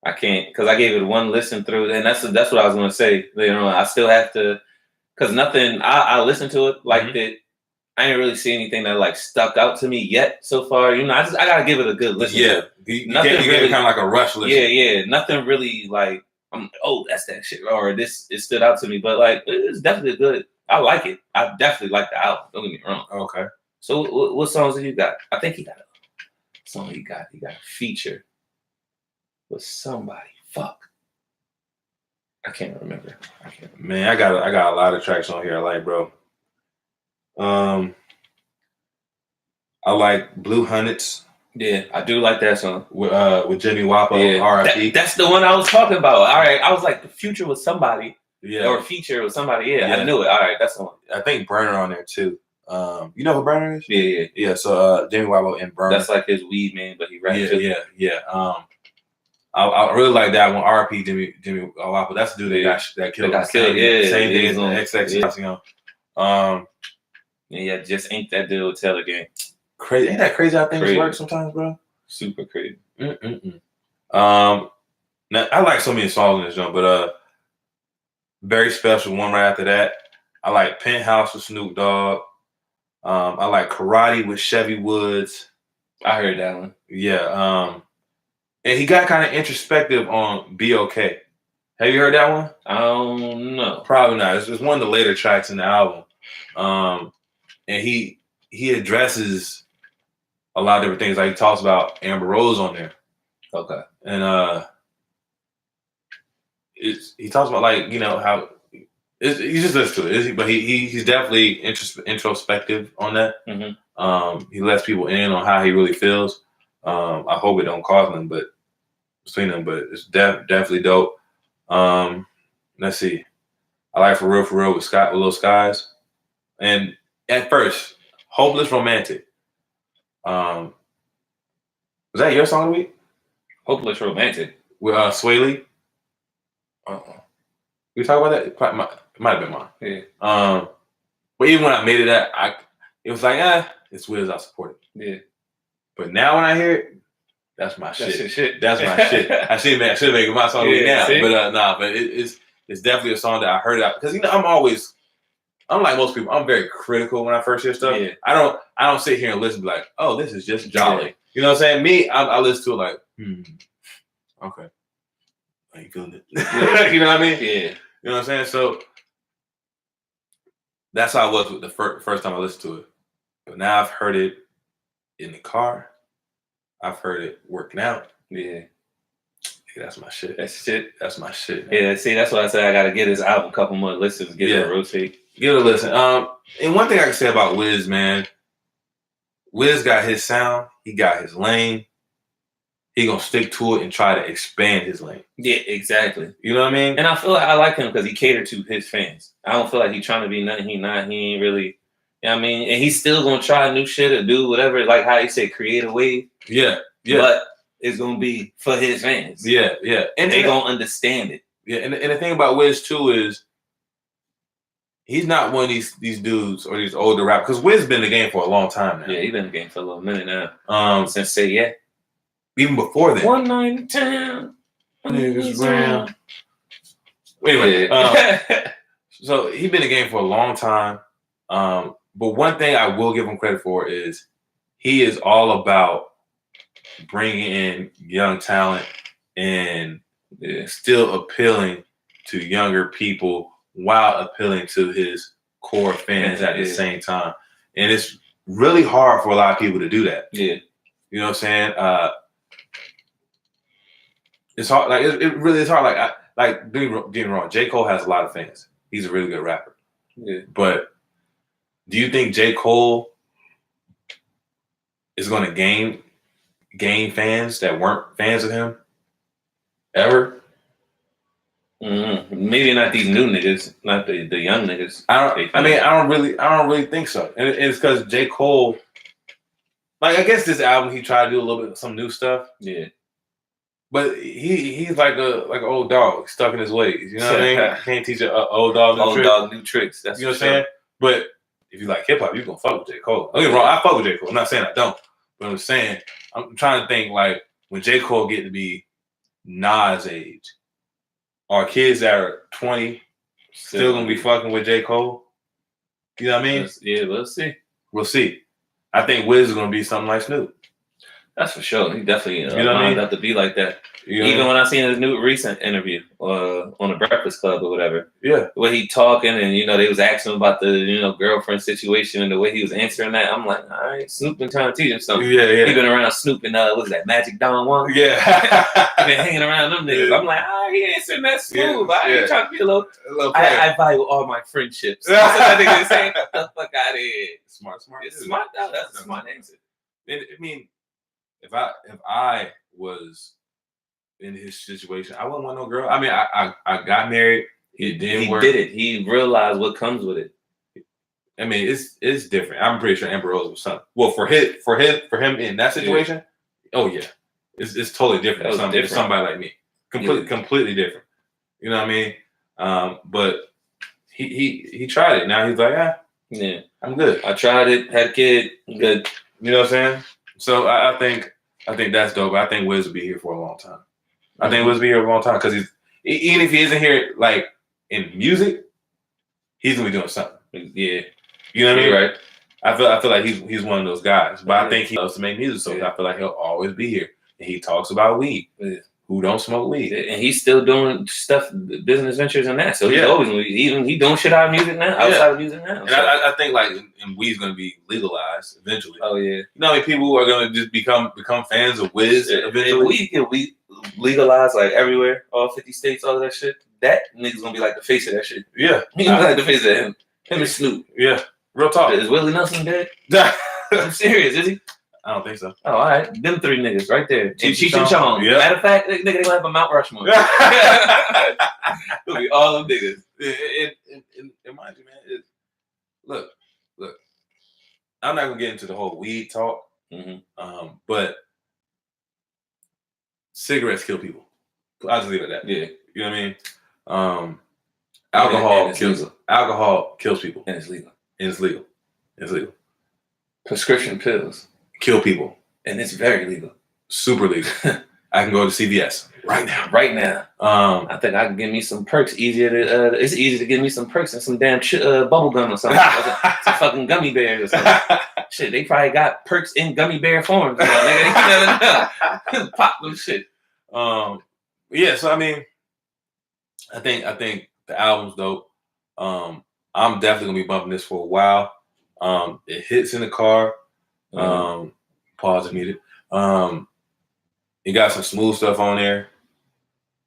I can't, because I gave it one listen through, and that's what I was gonna say. You know, I still have to, because nothing. I listened to it like that. I didn't really see anything that like stuck out to me yet so far. You know, I gotta give it a good listen. Yeah, you gave it kind of like a rush listen. Yeah. Nothing really like. That's that shit, or it stood out to me. But like, it's definitely good. I like it. I definitely like the album. Don't get me wrong. Okay. So what songs have you got? I think he got a song. He got a feature with somebody. Fuck. I can't remember. Man, I got a lot of tracks on here I like, bro. I like Blue Hundreds. Yeah, I do like that song with Jimmy Wapo. Yeah, R.I.P. That's the one I was talking about. All right, I was like, the future was somebody. Yeah. Or feature with somebody. Yeah, I knew it. All right, that's the one. I think Burner on there too. You know who Burner is? Yeah. So Jimmy Wapo and Burner. That's like his weed man, but he raps too. Yeah. I really like that one. R.P. Jimmy Wapo. That's the dude that killed. Same thing as the XX. Yeah, just ain't that deal with Taylor Gang. Crazy. Ain't that crazy how things work sometimes, bro? Super crazy. Now I like so many songs in this joint, but very special one right after that. I like Penthouse with Snoop Dogg. I like Karate with Chevy Woods. I heard that one. Yeah. And he got kind of introspective on Be Okay. Have you heard that one? I don't know. Probably not. It's one of the later tracks in the album. And he addresses a lot of different things. Like he talks about Amber Rose on there. Okay. And he talks about like, how you just listen to it. But he's definitely introspective on that. Mm-hmm. He lets people in on how he really feels. I hope it don't cause them, but between them, but it's definitely dope. Let's see. I like For Real with Little Skies. And at first, Hopeless Romantic. Was that your song of the week? Hopeless Romantic. With Sway Lee? We talk about that? It might have been mine. Yeah. But even when I made it it was like, it's Wiz, I support it. Yeah. But now when I hear it, that's my shit. That's my shit. I should make it my song now. See? But but it's definitely a song that I heard out because I'm like most people. I'm very critical when I first hear stuff. Yeah. I don't sit here and listen and be like, oh, this is just jolly. Yeah. You know what I'm saying? Me, I listen to it like, okay, I ain't feeling it. Yeah. You know what I mean? Yeah. You know what I'm saying? So that's how I was with the first time I listened to it. But now I've heard it in the car. I've heard it working out. Yeah. That's my shit. That's my shit. Man. Yeah, see, that's why I said I got to get his album a couple more listens, get it a rotate. Give it a listen. And one thing I can say about Wiz, man, Wiz got his sound. He got his lane. He gonna stick to it and try to expand his lane. Yeah, exactly. You know what I mean? And I feel like I like him because he catered to his fans. I don't feel like he's trying to be nothing he not. He ain't really. You know what I mean? And he's still gonna try new shit or do whatever, like how he said, create a wave. Yeah. But it's gonna be for his fans. Yeah. And they gonna understand it. Yeah, and the thing about Wiz too is he's not one of these dudes or these older rappers. Because Wiz been in the game for a long time now. Yeah, he's been in the game for a little minute now. Since Say Yeah. Even before then. One night in town. Niggas round. Anyway, so he's been in the game for a long time. But one thing I will give him credit for is he is all about bringing in young talent and still appealing to younger people while appealing to his core fans at the same time. And it's really hard for a lot of people to do that. Yeah. You know what I'm saying? It's hard. Like it really is hard. Like getting me wrong. J. Cole has a lot of fans. He's a really good rapper. Yeah. But do you think J. Cole is going to gain fans that weren't fans of him ever? Maybe not these new niggas, not the young niggas. I don't really think so. And it's because J. Cole, like I guess this album he tried to do a little bit of some new stuff. Yeah. But he's like an old dog stuck in his ways. You know what I mean? Can't teach an old dog new tricks. That's you know what I'm saying? But if you like hip hop, you're gonna fuck with J. Cole. Don't get me wrong, I fuck with J. Cole. I'm not saying I don't. But I'm saying I'm trying to think like when J. Cole get to be Nas age, are kids that are 20 still gonna be fucking with J. Cole? You know what I mean? We'll see. We'll see. I think Wiz is gonna be something like Snoop. That's for sure. He definitely you know lined up to be like that. You know Even when I seen his recent interview on the Breakfast Club or whatever. Yeah. The way he talking and, they was asking him about the, girlfriend situation and the way he was answering that. I'm like, all right, Snoop been trying to teach him something. Yeah. He been around Snoop and, what's that, Magic Don Juan? Yeah. He been hanging around them niggas. Yeah. I'm like, he answering that smooth. I ain't trying to be a little I value all my friendships. That's what that nigga is saying. Get the fuck out of here. Smart. It's smart. That's a smart answer. I mean, if I was in his situation, I wouldn't want no girl. I mean, I got married. It didn't He work. did it. He realized what comes with it. I mean, it's different. I'm pretty sure Amber Rose was something. Well, for him in that situation, oh yeah, it's totally different. Than somebody like me, completely different. You know what I mean? But he tried it. Now he's like, yeah, I'm good. I tried it, had a kid, good. You know what I'm saying? So I think that's dope. I think Wiz will be here for a long time. I think Wiz will be here for a long time because even if he isn't here like in music, he's gonna be doing something. Yeah. You know what I mean? Right. I feel like he's one of those guys. But I think he loves to make music, so I feel like he'll always be here. And he talks about weed. Yeah. Who don't smoke weed? And he's still doing stuff, business ventures and that. So he's always even he doing shit out of music now, outside of music now. And so. I think like and weed's gonna be legalized eventually. Oh yeah. You know, like people who are gonna just become fans of Wiz eventually. If we legalize like everywhere, all 50 states, all of that shit, that nigga's gonna be like the face of that shit. Yeah. He's gonna be like the face of him. Him and Snoop. Yeah. Real talk. Is Willie Nelson dead? I'm serious, is he? I don't think so. Oh, all right. Them three niggas right there. Cheech and Chong. Yep. Matter of fact, nigga, they gonna have a Mount Rushmore. It'll be all them niggas. And mind you, man, look. I'm not gonna get into the whole weed talk, but cigarettes kill people. I'll just leave it at that. Yeah. You know what I mean? Alcohol kills people. And it's legal. It's legal. Prescription pills kill people. And it's very legal. Super legal. I can go to CVS right now. I think I can give me some perks. It's easy to give me some perks and some damn bubble gum or something. Some fucking gummy bears or something. Shit, they probably got perks in gummy bear form. Pop them shit. Yeah, so I mean, I think the album's dope. I'm definitely gonna be bumping this for a while. It hits in the car. Pause if needed. It got some smooth stuff on there.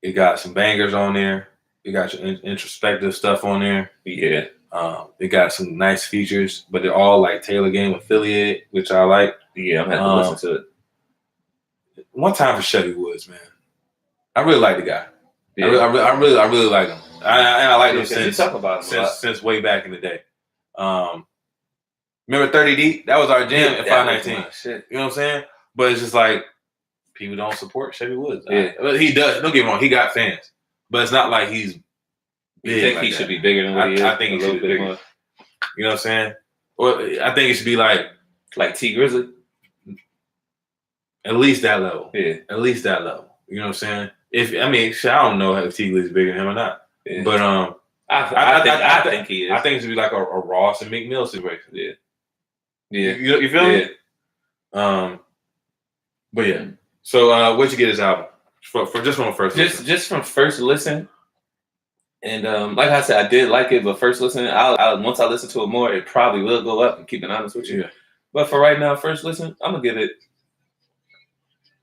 It got some bangers on there. It got your introspective stuff on there. Yeah. It got some nice features, but they're all like Taylor Game affiliated, which I like. Yeah, I'm gonna have to listen to it. One time for Chevy Woods, man. I really like the guy. Yeah. I really like him. I like him since way back in the day. Remember 30 Deep? That was our jam at 519. You know what I'm saying? But it's just like people don't support Chevy Woods. Yeah. He does. Don't get me wrong. He got fans, but it's not like he's big. You think he should be bigger than what he is? I think he should be bigger. More. You know what I'm saying? Or I think it should be like T Grizzly. At least that level. Yeah. At least that level. You know what I'm saying? I don't know if T Grizzly's bigger than him or not. Yeah. But I think he is. I think it should be like a Ross and Meek Mill situation. Yeah. Yeah. You feel me? But yeah. So where'd you get his album? For just from first listen? Just from first listen. And like I said, I did like it, but first listen, once I listen to it more, it probably will go up, and keeping honest with you. Yeah. But for right now, first listen, I give it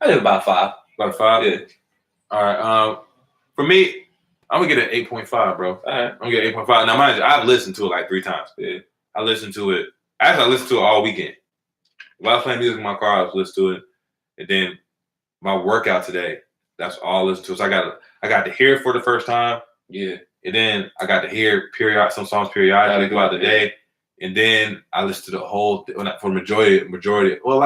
about 5. About a 5? Yeah. All right. For me, I'm gonna get an 8.5, bro. All right. I'm gonna get 8.5. Now, mind you, I've listened to it like 3 times. Yeah. I listened to it. Actually, I listened to it all weekend. While I was playing music in my car, I was listening to it. And then my workout today, that's all I listened to. So I got to hear it for the first time. Yeah. And then I got to hear some songs periodically throughout the day. And then I listened to the whole for majority. Well,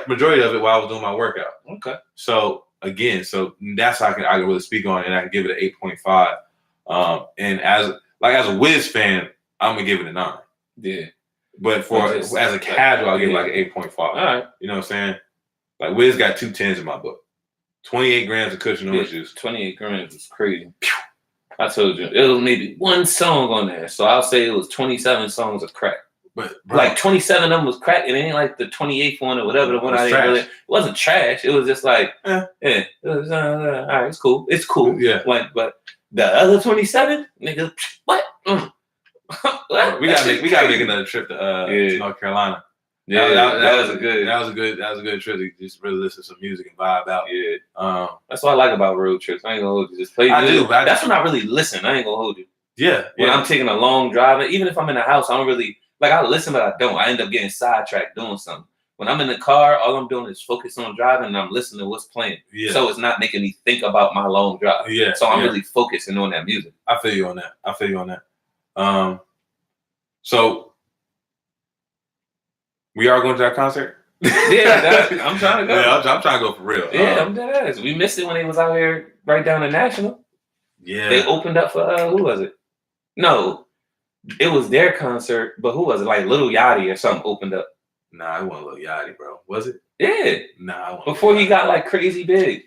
majority of it while I was doing my workout. Okay. So again, that's how I can really speak on it, and I can give it an 8.5. And as a Wiz fan, I'm gonna give it a 9. Yeah. But as a casual, I'll give it like an 8.5. All right. You know what I'm saying? Like Wiz got 2 10s in my book. 28 grams of cushion orange juice. 28 grams was crazy. I told you, it was maybe 1 song on there. So I'll say it was 27 songs of crack. But bro, like 27 of them was crack, and it ain't like the 28th one or whatever the one I didn't really. It wasn't trash. It was just like, It was, all right, it's cool. It's cool. Yeah. Like, but the other 27, nigga, what? What? We gotta make another trip to North Carolina. Yeah, that was a good trip to just really listen to some music and vibe out. Yeah. That's what I like about road trips. I ain't gonna hold you. Just play. That's when I really listen. I ain't gonna hold you. Yeah. When I'm taking a long drive, even if I'm in the house, I don't really like. I listen, but I don't. I end up getting sidetracked doing something. When I'm in the car, all I'm doing is focus on driving and I'm listening to what's playing. Yeah. So it's not making me think about my long drive. Yeah. So I'm really focusing on that music. I feel you on that. So we are going to that concert? Yeah, I'm trying to go. Yeah, I'm trying to go for real. Yeah, I'm dead ass. We missed it when they was out here right down the National. Yeah. They opened up for who was it? No, it was their concert, but who was it? Like Lil Yachty or something opened up. Nah, it wasn't Lil Yachty, bro. Was it? Yeah. Nah, before he got like crazy big.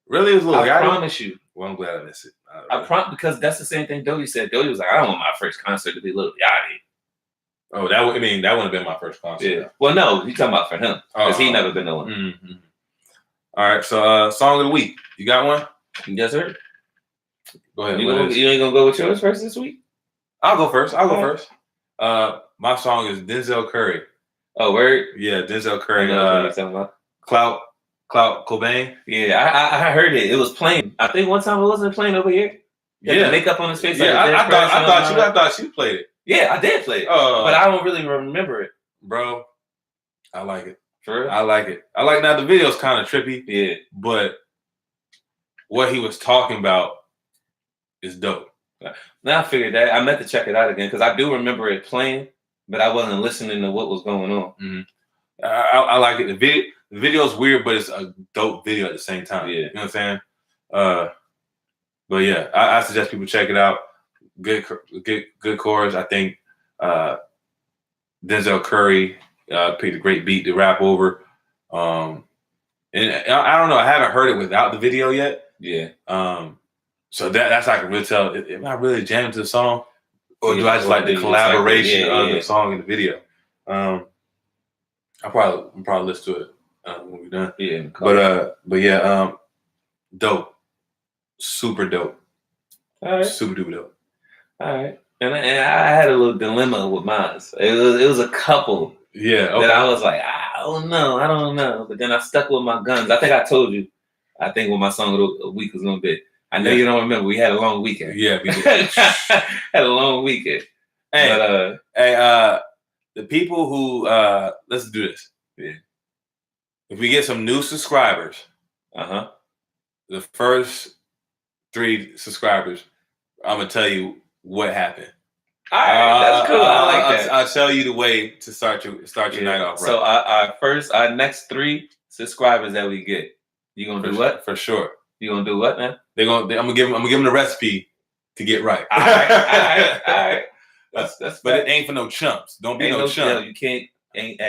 Really, it was Lil Yachty? I promise you. Well, I'm glad I missed it. Because that's the same thing Doty said. Doty was like, I don't want my first concert to be Lil Yachty. Oh, that wouldn't have been my first concert. Yeah. Well, no, he's talking about for him because he never been to one. Mm-hmm. All right, so song of the week. You got one? Yes, sir. Go ahead. You ain't gonna go with yours first this week? I'll go first. My song is Denzel Curry. Oh, word? Yeah, Denzel Curry. Clout Cobain. Yeah, I heard it. It was playing. I think one time it wasn't playing over here. The makeup on his face. Yeah, I thought you played it. Yeah, I did play it, but I don't really remember it, bro. I like it. For real? I like it. Now the video's kind of trippy. Yeah, but what he was talking about is dope. Now I figured that I meant to check it out again because I do remember it playing, but I wasn't listening to what was going on. Mm-hmm. I like it. The video's weird, but it's a dope video at the same time. Yeah, you know what I'm saying? But yeah, I suggest people check it out. Good chorus. I think Denzel Curry picked a great beat to rap over. And I don't know. I haven't heard it without the video yet. Yeah. So that's how I can really tell. Am I really jamming to the song, or do I just like the collaboration of the song and the video? I'll probably listen to it when we're done. Yeah. But yeah, dope. Super dope. All right. Super duper dope. All right. And I had a little dilemma with mine. It was a couple. Yeah. Okay. That I was like, I don't know. But then I stuck with my guns. I think I told you. I think what my song of the week was gonna be. I know you don't remember. We had a long weekend. Yeah, we did. Had a long weekend. Hey, the people who let's do this. Yeah. If we get some new subscribers, the first 3 subscribers, I'm gonna tell you what happened. All right, that's cool. I like that. I'll tell you the way to start your night off. Right? So our next 3 subscribers that we get, you gonna do what? For sure. You gonna do what now? I'm gonna give them the recipe to get right. All right. That's but it ain't for no chumps. Don't be no chump. You can't. Ain't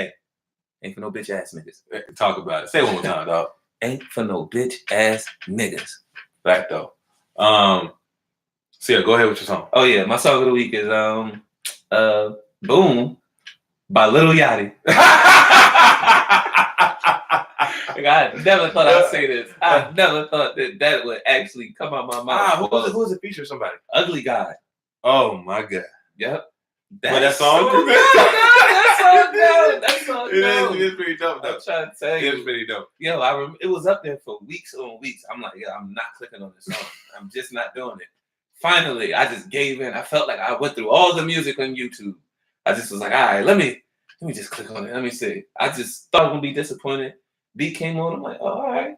for no bitch ass niggas. Talk about it. Say it one more time, dog. Ain't for no bitch ass niggas. Fact though. So yeah, go ahead with your song. Oh yeah, my song of the week is "Boom" by Lil Yachty. I never thought I'd say this. I never thought that would actually come out my mouth. Who was it feature? Somebody. Ugly Guy. Oh my god. Yep. That song. That's so dope. It is pretty dope. I'm trying to tell you, it's pretty dope. Yo, it was up there for weeks on weeks. I'm like, I'm not clicking on this song. I'm just not doing it. Finally, I just gave in. I felt like I went through all the music on YouTube. I just was like, all right, let me just click on it. Let me see. I just thought I was gonna be disappointed. Beat came on. I'm like, oh, all right.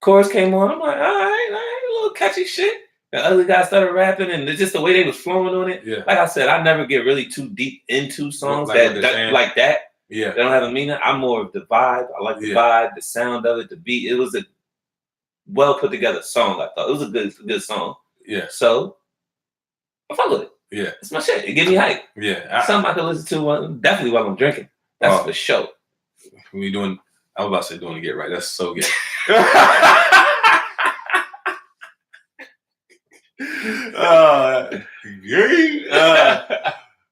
Chorus came on. I'm like, all right, a little catchy shit. The other guy started rapping, and just the way they was flowing on it. Yeah. Like I said, I never get really too deep into songs like that. Yeah. They don't have a meaning. I'm more of the vibe. I like the vibe, the sound of it, the beat. It was a well put together song. I thought it was a good song. Yeah. So I fuck with it. Yeah. It's my shit. It give me hype. Yeah. Something I can listen to definitely while I'm drinking. That's for sure. We doing. I was about to say doing to get right. That's so good.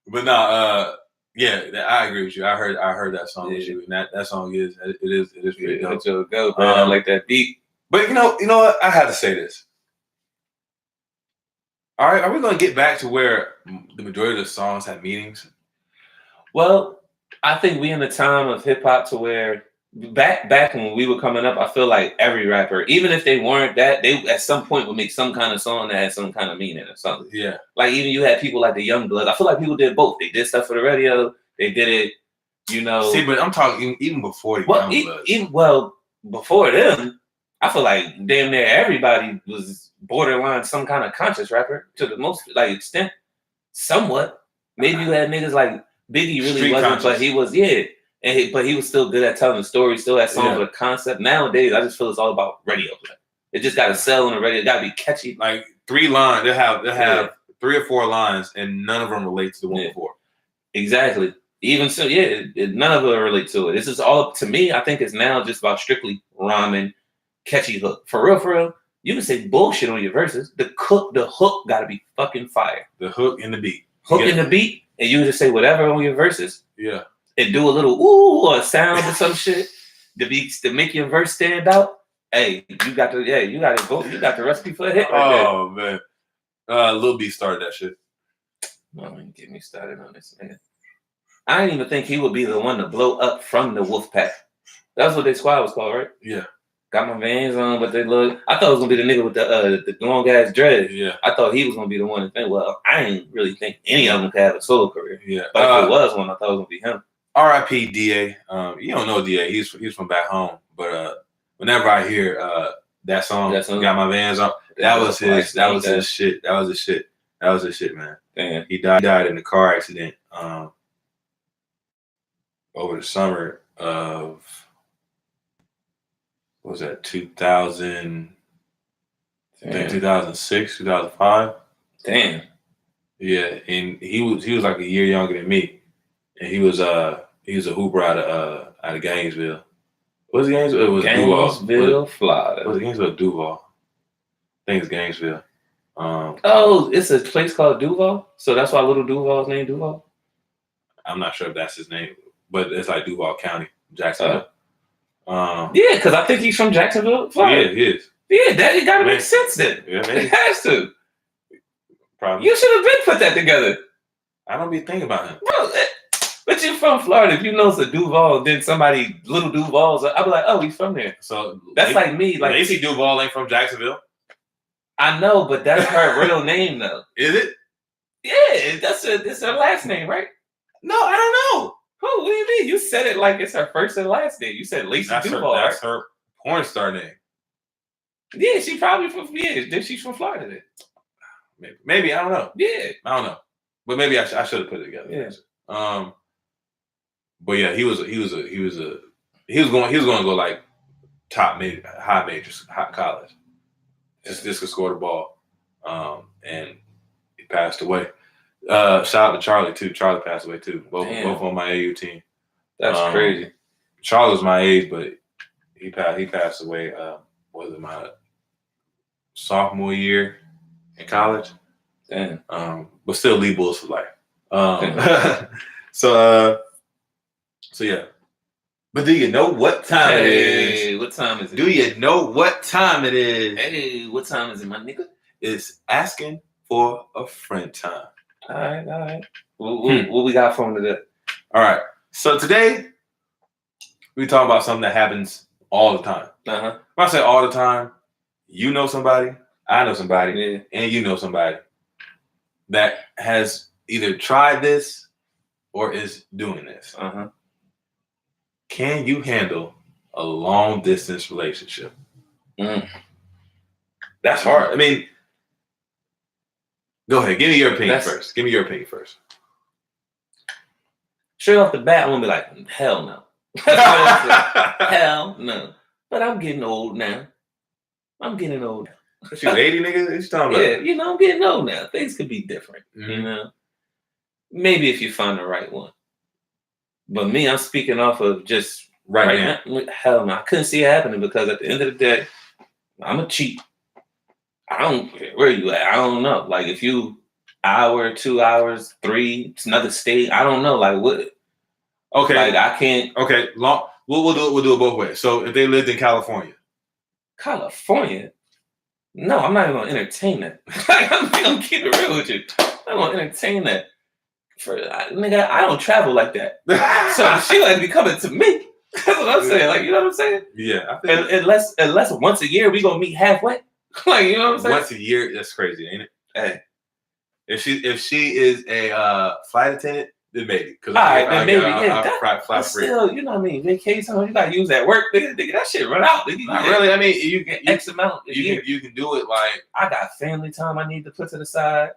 But no, yeah, I agree with you. I heard that song with you, and that song is pretty dope. It's a go, man. I like that beat. But you know what? I had to say this. All right, are we going to get back to where the majority of the songs have meanings? Well, I think we in a time of hip hop to where back when we were coming up, I feel like every rapper, even if they weren't that, they at some point would make some kind of song that had some kind of meaning or something. Yeah. Like even you had people like the Young Blood. I feel like people did both. They did stuff for the radio. They did it You know. See, but I'm talking even before the Youngbloods. Before them, I feel like damn near everybody was borderline some kind of conscious rapper to the most extent. Somewhat. Maybe you had niggas like Biggie really Street wasn't, conscious. but he was, but he was still good at telling the story, still had songs with a concept. Nowadays, I just feel it's all about radio play. It just got to sell on the radio. It got to be catchy. Like 3 lines, they have 3 or 4 lines, and none of them relate to the one before. Exactly. Even so, none of them relate to it. This is all, to me, I think it's now just about strictly rhyming, catchy hook. For real. You can say bullshit on your verses. The hook got to be fucking fire. The hook and the beat. In the beat, and you just say whatever on your verses. Yeah. And do a little ooh or a sound or some shit to make your verse stand out. Hey, you got to go. You got the recipe for a hit right there. Oh man. Lil B started that shit. No, don't get me started on this, man. I didn't even think he would be the one to blow up from the Wolfpack. That's what their squad was called, right? Yeah. Got my Vans on, but they look. I thought it was gonna be the nigga with the long ass dreads. Yeah. I thought he was gonna be the one to think. Well, I didn't really think any of them could have a solo career. Yeah. But if it was one, I thought it was gonna be him. R.I.P. DA. You don't know DA. He's from back home. But whenever I hear that song, Got My Vans on, that was his shit. That was his shit, man. Damn. He died in a car accident over the summer of, what was that, 2000, I think 2006, 2005. Damn. Yeah, and he was like a year younger than me. And he was a hooper out of Gainesville. What was Gainesville? It was Gainesville, Florida. Was it Gainesville or Duval? I think it's Gainesville. It's a place called Duval? So that's why little Duval's named Duval? I'm not sure if that's his name, but it's like Duval County, Jacksonville. Yeah, because I think he's from Jacksonville, Florida. Yeah, he is. Yeah, that got to make sense then. Yeah, maybe. It has to. Probably. You should have been put that together. I don't be thinking about him. Bro, but you're from Florida. If you know it's a Duval, and then somebody, little Duval's, I'll be like, oh, he's from there. So that's like me. Like Lacey Duval ain't from Jacksonville. I know, but that's her real name, though. Is it? Yeah, it's her last name, right? No, I don't know. What do you mean? You said it like it's her first and last name. You said Lacey Duval. That's her porn star name. Yeah, she probably from. Yeah, then she's from Florida. Then. Maybe I don't know. Yeah, I don't know. But maybe I should have put it together. Yeah. But yeah, he was going to go like top high majors, high college. Just could score the ball. And he passed away. Shout out to Charlie too. Charlie passed away too. Both on my AU team. That's crazy. Charlie was my age, but he passed away. Was it my sophomore year in college? Damn. But still lead Bulls for life. So yeah. But do you know what time it is? Hey, what time is it? Do you know what time it is? Hey, what time is it, my nigga? It's asking for a friend time. All right. What we got for him today? All right. So today, we talk about something that happens all the time. Uh-huh. When I say all the time, you know somebody, I know somebody, and you know somebody that has either tried this or is doing this. Uh-huh. Can you handle a long distance relationship? That's hard. I mean, go ahead. Give me your opinion first. Straight off the bat, I'm going to be like, hell no. Hell no. But I'm getting old now. What you, 80, nigga? What you talking about? Yeah, I'm getting old now. Things could be different, Maybe if you find the right one. But me, I'm speaking off of just right now. Hell no. I couldn't see it happening because at the end of the day, I'm a cheat. I don't care where you at. I don't know. Like if you hour, 2 hours, 3, it's another state. I don't know. Like what? Okay. Like I can't. Okay. We'll do it both ways. So if they lived in California. No, I'm not even gonna entertain that. I'm gonna keep it real with you. I'm gonna entertain that. Nigga, I don't travel like that. So she like be coming to me. That's what I'm saying. Like, you know what I'm saying? Yeah. Unless once a year we gonna meet halfway. Like, you know what I'm saying? Once a year, that's crazy, ain't it? Hey. If she is a flight attendant, then maybe. Because then maybe. I fly free. Still, you know what I mean? Vacation, you gotta use that work, nigga. That shit run out. Nigga. Not really. I mean, you can X amount. You can do it like I got family time I need to put to the side.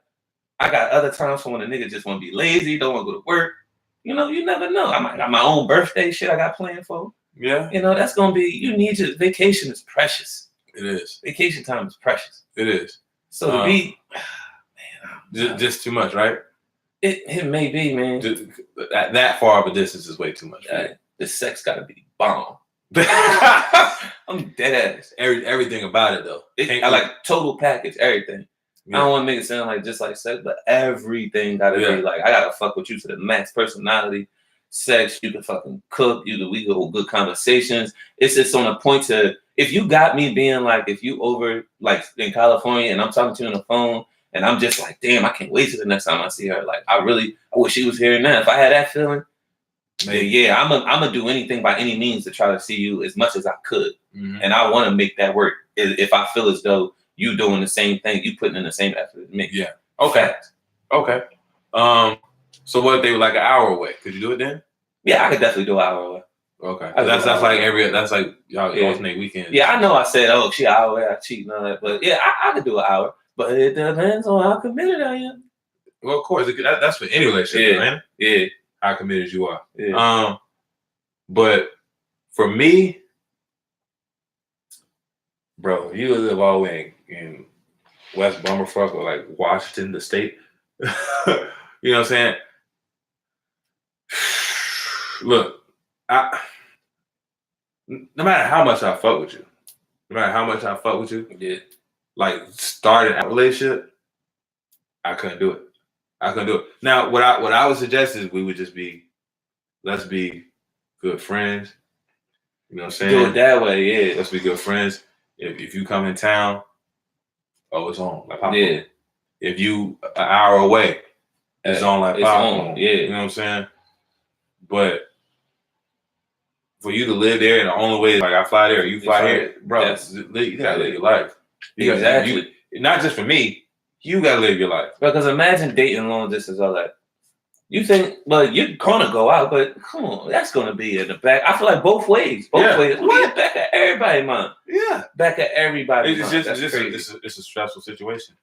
I got other times for when a nigga just want to be lazy, don't want to go to work. You know, you never know. I might got my own birthday shit I got planned for. Yeah. You know, that's gonna be. You need your vacation is precious. It is. Vacation time is precious. It is. So to be, just too much, right? It may be, man. That far of a distance is way too much. The sex gotta be bomb. I'm dead ass. Everything about it though. I like total package, everything. Yeah. I don't want to make it sound like just like sex, but everything gotta be like I gotta fuck with you to the max. Personality, sex, you can fucking cook, we can hold good conversations. It's just on a point to if you got me being like if you over like in California and I'm talking to you on the phone and I'm just like, damn, I can't wait till the next time I see her. Like I wish she was here now. If I had that feeling, then yeah, I'm gonna do anything by any means to try to see you as much as I could. Mm-hmm. And I want to make that work. If I feel as though you doing the same thing, you putting in the same effort as me. Yeah. Okay. Okay. So what if they were like an hour away? Could you do it then? Yeah, I could definitely do an hour away. Okay. That's like y'all alternate weekends. Yeah, I know I said, oh, she an hour away, I cheat and all that. But yeah, I could do an hour. But it depends on how committed I am. Well, of course, that's for any relationship, man. Yeah. How committed you are. Yeah. But for me, bro, you live all the way in West Bummerfuck or like Washington, the state. You know what I'm saying? Look, no matter how much I fuck with you, like starting a relationship, I couldn't do it. Now, what I would suggest is we would just let's be good friends. You know what I'm saying? Do it that way, yeah. Let's be good friends. If you come in town, it's on. Like yeah. If you an hour away, it's on like popcorn. Yeah. You know what I'm saying? But for you to live there, and the only way is like I fly there, you fly here, bro. You gotta live your life. Exactly. Not just for me. You gotta live your life. Because imagine dating long distance, all that. You think, well, you're gonna go out, but come on, that's gonna be in the back. I feel like both ways. Both ways. What? Back at everybody, man. Yeah. Back at everybody. It's a stressful situation.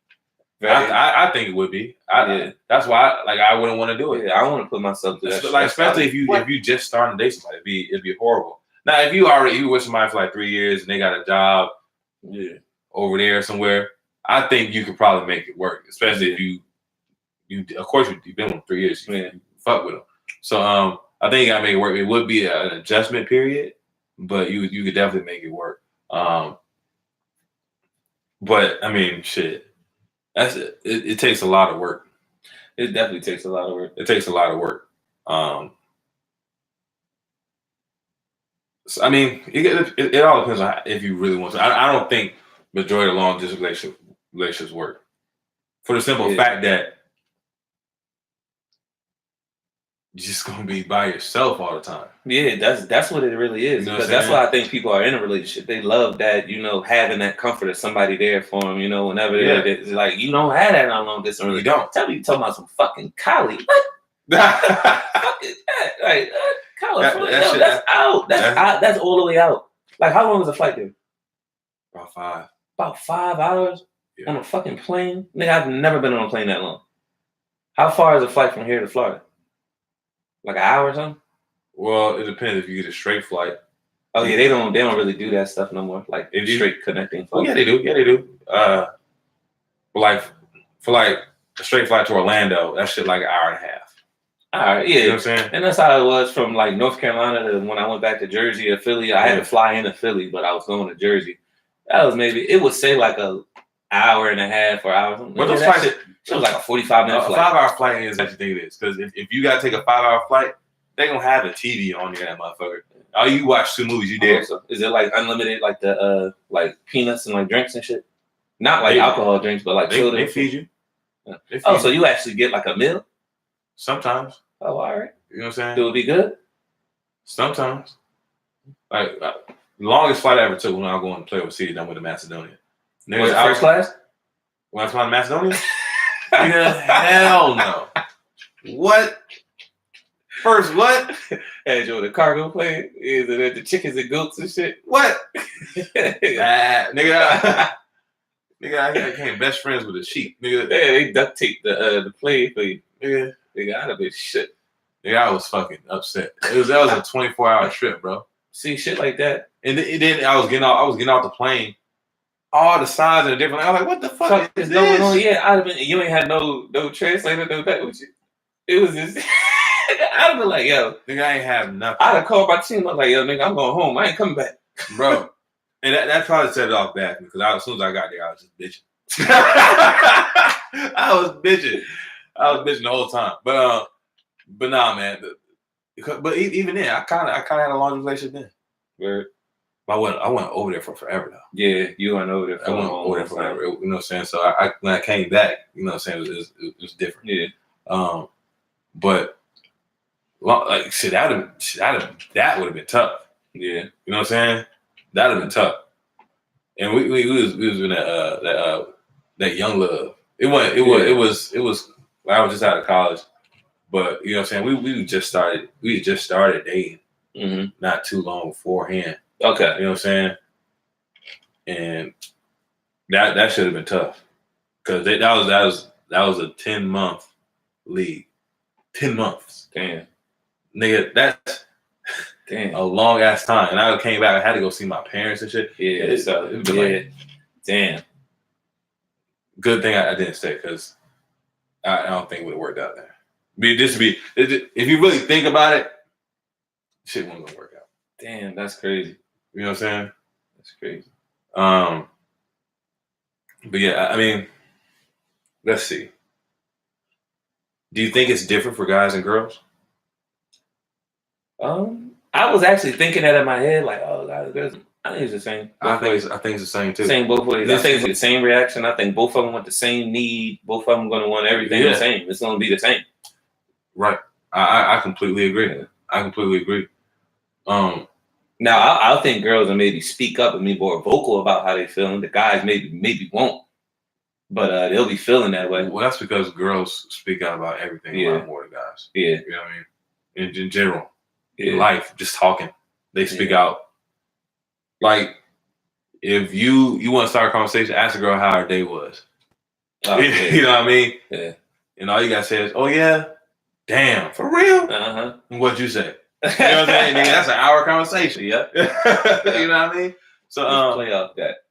I think it would be. That's why I wouldn't want to do it. Yeah, I want to put myself through that. Like especially if you just starting to date somebody, it'd be horrible. Now if you with somebody for like 3 years and they got a job over there somewhere, I think you could probably make it work. Especially if you of course you've been with them 3 years, you fuck with them. So I think you gotta make it work. It would be an adjustment period, but you could definitely make it work. But I mean, shit. That's it. It takes a lot of work. It definitely takes a lot of work. It takes a lot of work. So, I mean, it all depends on if you really want to. I don't think majority of long distance relationships work for the simple fact that you're just gonna be by yourself all the time. Yeah, that's what it really is. Because that's why I think people are in a relationship. They love that, having that comfort of somebody there for them, whenever it's like you don't have that on long distance. You don't. Tell me you talking about some fucking Cali. What? Fuck is that? Like California, that's out. That's all the way out. Like how long is a flight there? About 5. About 5 hours on a fucking plane? Nigga, I've never been on a plane that long. How far is a flight from here to Florida? Like an hour or something? Well, it depends if you get a straight flight. Oh yeah, they don't really do that stuff no more. Like straight connecting. Oh yeah, they do. Yeah, they do. For like a straight flight to Orlando, that shit like an hour and a half. All right, yeah. You know what I'm saying? And that's how it was from like North Carolina to when I went back to Jersey or Philly. I had to fly into Philly, but I was going to Jersey. That was it would say like an hour and a half or hour. But those flights, it was like a 45-minute flight. A 5-hour flight is what you think it is. Because if you got to take a 5-hour flight, they're going to have a TV on there, that motherfucker. Oh, you watch 2 movies, you there. So is it like unlimited, like the like peanuts and like drinks and shit? Not like alcohol drinks, but like soda. They feed you. Yeah. So you actually get like a meal? Sometimes. Oh, all right. You know what I'm saying? Do it be good? Sometimes. Like the longest flight I ever took when I was going to play overseas, I went to Macedonia. Was it first class? When I was flying to Macedonia? Nigga, hell no. What? First, what? Had you the cargo plane? Is it the chickens and goats and shit? What? Nigga. Nigga, I became best friends with a sheep. Nigga, Yeah, they duct taped the plane for you. nigga, Nigga, I'd have been shit. nigga, I was fucking upset. That was a 24-hour trip, bro. See shit like that. And then I was getting off the plane. All the signs are different. I was like, what the fuck is this? going on? Yeah, I'd have been. You ain't had no translator, no that with you. It was just. I'd have been like, yo, Nigga, I ain't have nothing. I'd have called my team. I'm like, yo, nigga, I'm going home. I ain't coming back, Bro. And that probably set it off bad because as soon as I got there, I was just bitching. I was bitching the whole time. But nah, man. But even then, I kind of had a long relationship then. Where I went over there for forever though. yeah, you went over there. I went over there forever. You know what I'm saying? So I when I came back, you know what I'm saying, it was different. Yeah. But like shit, that would have been tough. Yeah. You know what I'm saying? That would have been tough. And we was in that young love. It was I was just out of college, but you know what I'm saying. We just started dating not too long beforehand. Okay, you know what I'm saying. And that should have been tough because that was a 10-month lead. 10 months. Damn, nigga, that's a long ass time. And I came back. I had to go see my parents and shit. Yeah, damn. Good thing I didn't stay because I don't think it would have worked out there. If you really think about it, shit wasn't gonna work out. Damn, that's crazy. You know what I'm saying? That's crazy. But yeah, I mean, let's see. Do you think it's different for guys and girls? I was actually thinking that in my head, like, oh, guys, girls. I think it's the same. I think it's the same too. Same both ways. I think it's the same reaction. I think both of them want the same need. Both of them going to want everything the same. It's going to be the same. Right. I completely agree. I completely agree. Now I think girls will maybe speak up and be more vocal about how they feel, and the guys maybe won't. But they'll be feeling that way. Well, that's because girls speak out about everything a lot more than guys. Yeah. You know what I mean? In general. In life, just talking. They speak out. Like, if you want to start a conversation, ask a girl how her day was. You know what I mean? Yeah. And all you gotta say is, "Oh yeah, damn, for real." And what'd you say? You know what I'm saying? Nigga, that's an hour conversation. Yep. You know what I mean? So play off that.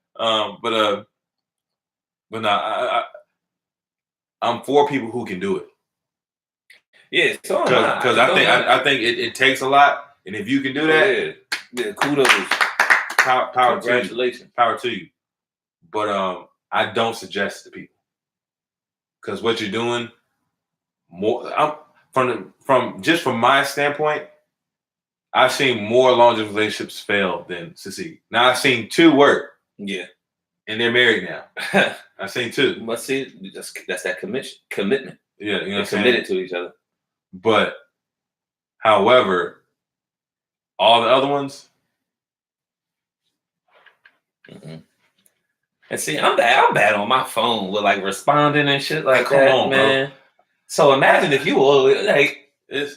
But no, I'm for people who can do it. Yeah, so because I think it takes a lot, and if you can do that, kudos. Power Congratulations. Power to you. But I don't suggest it to people because what you're doing from my standpoint, I've seen more long-distance relationships fail than succeed. Now I've seen 2 work. Yeah. And they're married now. I've seen 2. But see, that's that commitment. Yeah, you know, they're committed to each other. But however, all the other ones. And see, I'm bad on my phone with like responding and shit like that, on, man. Bro. So imagine if you were like, you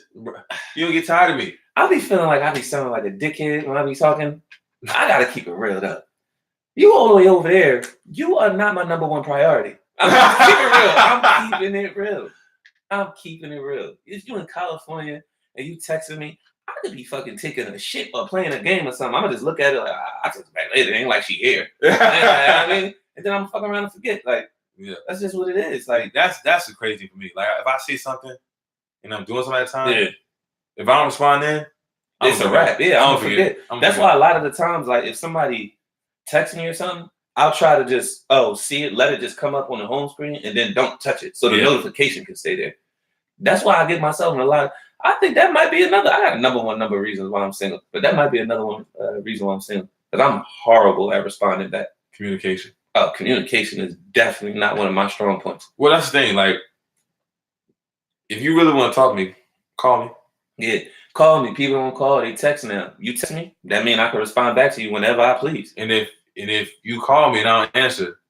don't get tired of me. I'll be feeling like I be sounding like a dickhead when I be talking. I gotta keep it real up. You all the way over there. You are not my number one priority. I'm keeping it real. I'm keeping it real. If you in California and you texting me, I could be fucking taking a shit or playing a game or something. I'm gonna just look at it like I'll text back later. It ain't like she here. You know what I mean? And then I'm fucking around and forget. Like, that's just what it is. Like that's the crazy for me. Like if I see something and I'm doing something at a time, if I don't respond then, it's a wrap. Yeah, I don't forget. That's why a lot of the times, like if somebody texts me or something, I'll try to just see it, let it just come up on the home screen, and then don't touch it so the notification can stay there. That's why I get myself in a lot. I think that might be another. I got a number reasons why I'm single, but that might be another one reason why I'm single because I'm horrible at responding back. Communication. Oh, communication is definitely not one of my strong points. Well, that's the thing. Like, if you really want to talk to me, call me. Yeah, call me. People don't call; they text now. You text me, that means I can respond back to you whenever I please. And if you call me and I don't answer,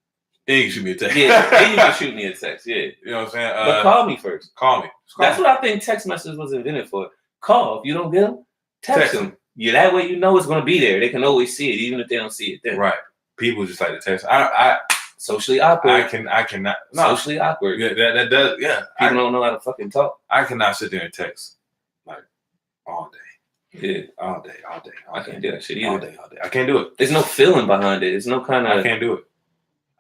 then you can shoot me a text. Yeah, then you can shoot me a text. Yeah, you know what I'm saying. But call me first. Call me. That's what I think text message was invented for. call. If you don't get them, text them. Yeah, that way you know it's gonna be there. They can always see it, even if they don't see it then. Right. People just like to text. I socially awkward. I cannot. No. Socially awkward. Yeah, that does. Yeah. People don't know how to fucking talk. I cannot sit there and text like all day. Yeah. All day. I can't do that shit either. All day. I can't do it. There's no feeling behind it. There's no kind of. I can't do it.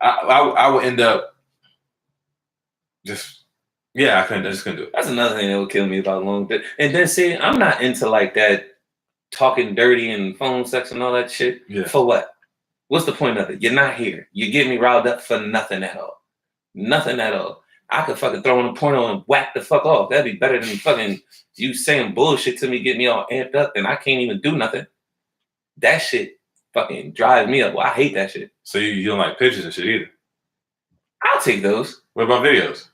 I would end up just. Yeah, I just couldn't do it. That's another thing that would kill me about long distance. And then see, I'm not into like that talking dirty and phone sex and all that shit. Yeah. For what? What's the point of it? You're not here. You get me riled up for nothing at all. Nothing at all. I could fucking throw in a porno and whack the fuck off. That'd be better than fucking you saying bullshit to me, get me all amped up, and I can't even do nothing. That shit fucking drives me up. Well, I hate that shit. So you don't like pictures and shit either? I'll take those. What about videos?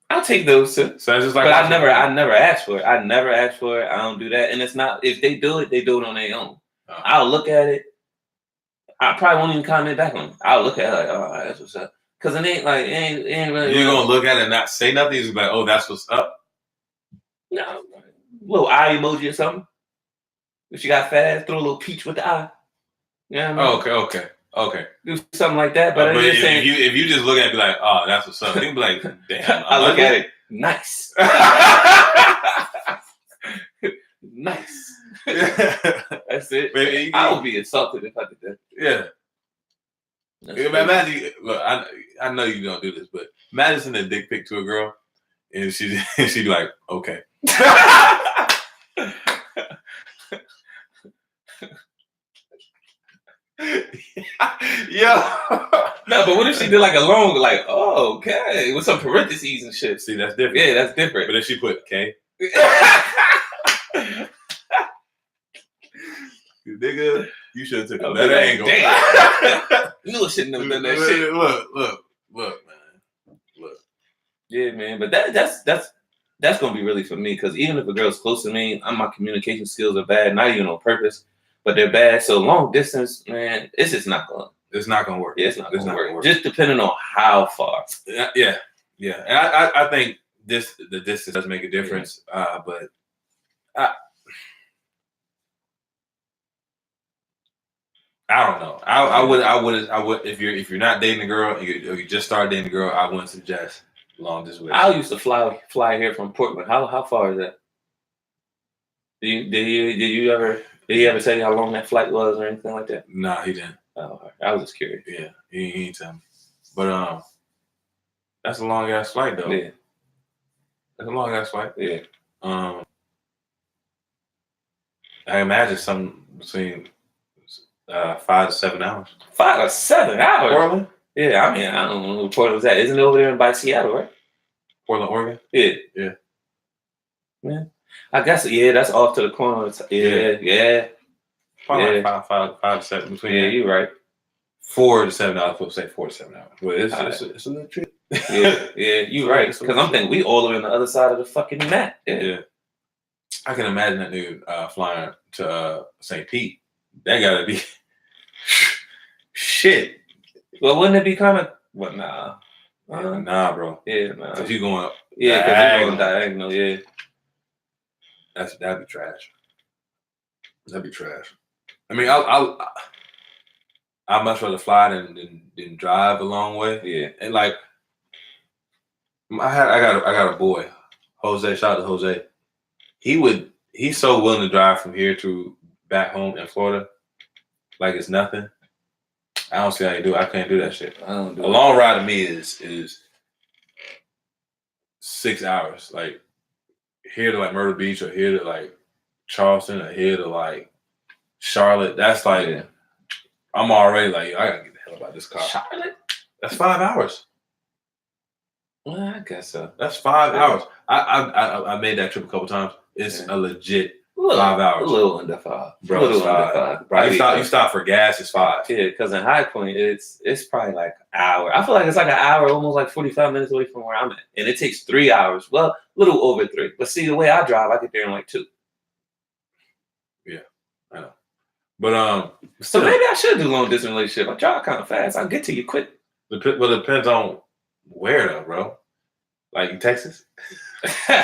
I'll take those too. So it's just like, but I never asked for it. I never asked for it. I don't do that. And it's not, if they do it on their own. Oh. I'll look at it. I probably won't even comment back on it. I'll look at it like, oh, that's what's up. Because it ain't like, it ain't really. You're going to look at it and not say nothing? You're like, oh, that's what's up? No. Little eye emoji or something. If you got fat ass, throw a little peach with the eye. Yeah. You know what I mean? Okay. Do something like that. But I'm just saying. If you just look at it and be like, oh, that's what's up. You'd be like, damn. I look at it. Nice. Nice. That's it. Maybe I would be insulted if I did that. Yeah. Imagine, look, I know you don't do this, but imagine sending a dick pic to a girl and she'd be like, okay. Yeah. No, but what if she did like a long, like, oh, okay, with some parentheses and shit? See, that's different. Yeah, that's different. But if she put K. Nigga, you should have took a better angle. Damn. You shouldn't have done that shit. Look, man. Look. Yeah, man. But that's gonna be really for me, because even if a girl's close to me, my communication skills are bad, not even on purpose, but they're bad. So long distance, man, it's just not gonna. It's not gonna work. Yeah, it's not gonna work. Just depending on how far. Yeah. And I think the distance does make a difference. Yeah. But I don't know. I would if you're not dating a girl or you just started dating a girl, I wouldn't suggest long distance. I used to fly here from Portland. How far is that? Did he ever tell you how long that flight was or anything like that? Nah, he didn't. Oh, I was just curious. Yeah, he ain't tell me. But that's a long ass flight though. Yeah, that's a long ass flight. Yeah. I imagine something between 5 to 7 hours. 5 to 7 hours. Portland? Yeah, I mean, I don't know who Portland's at. Isn't it over there by Seattle, right? Portland, Oregon? Yeah. Yeah. I guess, that's off to the corner. Yeah. Probably like 5 to 7 between. Yeah, you're right. 4 to 7 hours. We'll say 4 to 7 hours. But it's a little trip. Yeah, you're right. Because I'm thinking we all the way on the other side of the fucking map. Yeah. I can imagine that dude flying to St. Pete. That gotta be shit. Well, wouldn't it be kind of? Well, nah. Nah, bro. Yeah, nah. Cause you going up. Yeah, because you're going diagonal. Yeah. That'd be trash. That'd be trash. I mean, I'd much rather fly than drive a long way. Yeah. And like, I got a boy, Jose. Shout out to Jose. He's so willing to drive from here to back home in Florida, like it's nothing. I don't see how you do it. I can't do that shit. I don't do a long ride to me is 6 hours. Like here to like Myrtle Beach or here to like Charleston or here to like Charlotte. That's like I'm already like I gotta get the hell about this car. Charlotte? That's 5 hours. Well, I guess so. That's 5 hours. I made that trip a couple times. It's a legit 5 hours. A little under 5. Bro, it's 5. Right? You stop for gas, it's 5. Yeah, because in High Point, it's probably like an hour. I feel like it's like an hour, almost like 45 minutes away from where I'm at. And it takes 3 hours. Well, a little over 3. But see, the way I drive, I get there in like 2. Yeah, I know. But so maybe I should do long distance relationship. I drive kind of fast. I'll get to you quick. Well, it depends on where though, bro. Like in Texas? No.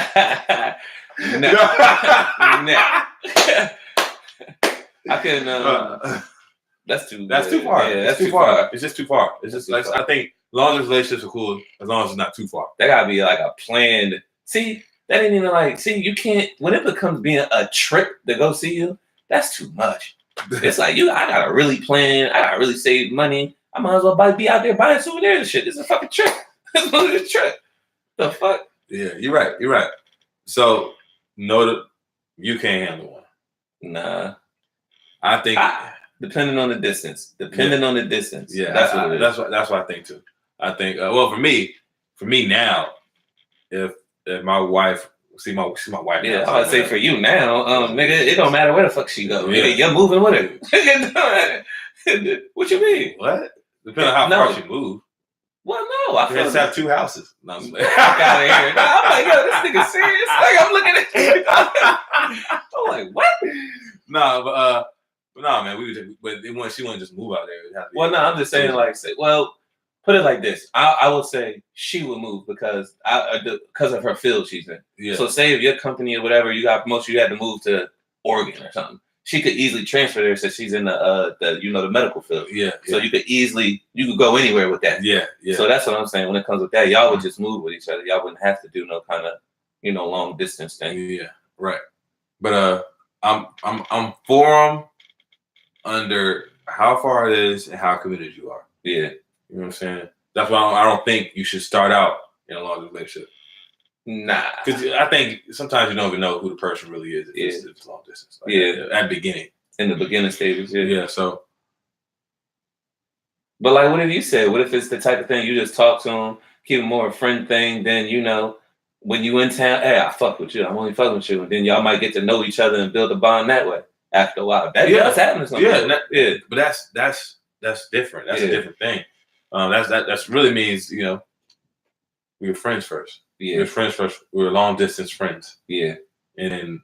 I can. That's too far. Yeah, It's too far. It's just too far. It's That's just too like far. I think long distance relationships are cool as long as it's not too far. That gotta be like a planned. See, that ain't even like. See, you can't. When it becomes being a trip to go see you, that's too much. It's like I gotta really plan. I gotta really save money. I might as well be out there buying souvenirs and shit. This is a fucking trip. This is a trip. The fuck? Yeah, you're right. You're right. So, know that you can't handle one. Nah. I think depending on the distance. Depending on the distance. Yeah, that's what it is. That's what I think too. I think well for me now, if my wife see my wife. Yeah, now, I would say for you now, nigga, it don't matter where the fuck she go. Nigga, you're moving with her. What you mean? What? Depending on how far she moved. Well, no, I just have 2 houses. No, I'm fuck out of here. No, I'm like, yo, this nigga serious? Like, I'm looking at you. I'm like, what? No, but no, man, but she wouldn't just move out there. Well, no, I'm just saying, like, put it like this. I would say she would move because of her field she's in. Yeah. So, say if your company or whatever you got promotion, you had to move to Oregon or something. She could easily transfer there since she's in the medical field. Yeah. So you could go anywhere with that. Yeah. Yeah. So that's what I'm saying. When it comes with that, y'all would just move with each other. Y'all wouldn't have to do no kind of long distance thing. Yeah. Right. But I'm for them under how far it is and how committed you are. Yeah. You know what I'm saying? That's why I don't think you should start out in a long relationship. Nah. Because I think sometimes you don't even know who the person really is if it's long distance. Like at the beginning. In the beginning stages, yeah. Yeah, so. But like, what if you said, what if it's the type of thing you just talk to them, keep it more a friend thing, then, when you in town, hey, I fuck with you. I'm only fucking with you. And then y'all might get to know each other and build a bond that way after a while. That's happening sometimes. Yeah. But that's different. That's a different thing. That's really means, we were friends first. Yeah. We were friends first. We were long distance friends. Yeah. And then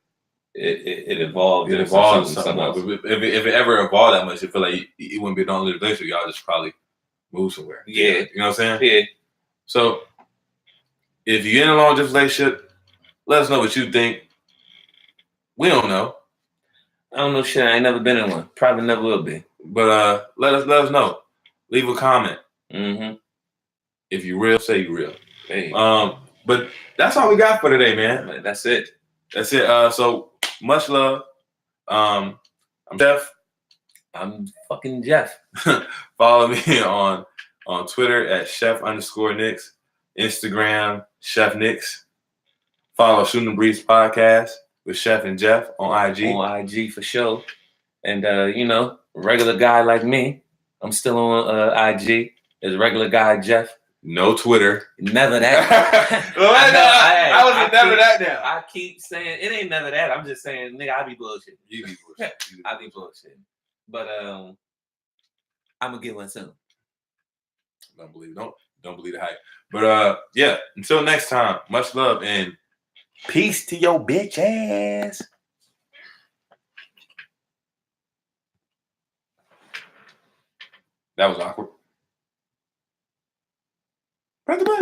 it evolved. It evolved something else. If it ever evolved that much, you feel like it wouldn't be a long relationship. Y'all just probably move somewhere. Yeah. You know what I'm saying? Yeah. So if you're in a long distance relationship, let us know what you think. We don't know. I don't know shit. I ain't never been in one. Probably never will be. But let us know. Leave a comment. Mm-hmm. If you real, say you real. Hey. But that's all we got for today, man. That's it. That's it. So much love. I'm Jeff. I'm fucking Jeff. Follow me on Twitter at chef_Nix. Instagram, Chef Nix. Follow Shooting the Breeze Podcast with Chef and Jeff on IG. On IG for sure. And, regular guy like me, I'm still on IG as regular guy Jeff. No Twitter. Never that. I was never that now. I keep saying, it ain't never that. I'm just saying, nigga, I be bullshitting. You be bullshitting. I be bullshitting. But I'm going to get one soon. Don't believe the hype. But yeah, until next time, much love and peace to your bitch ass. That was awkward. Press the button.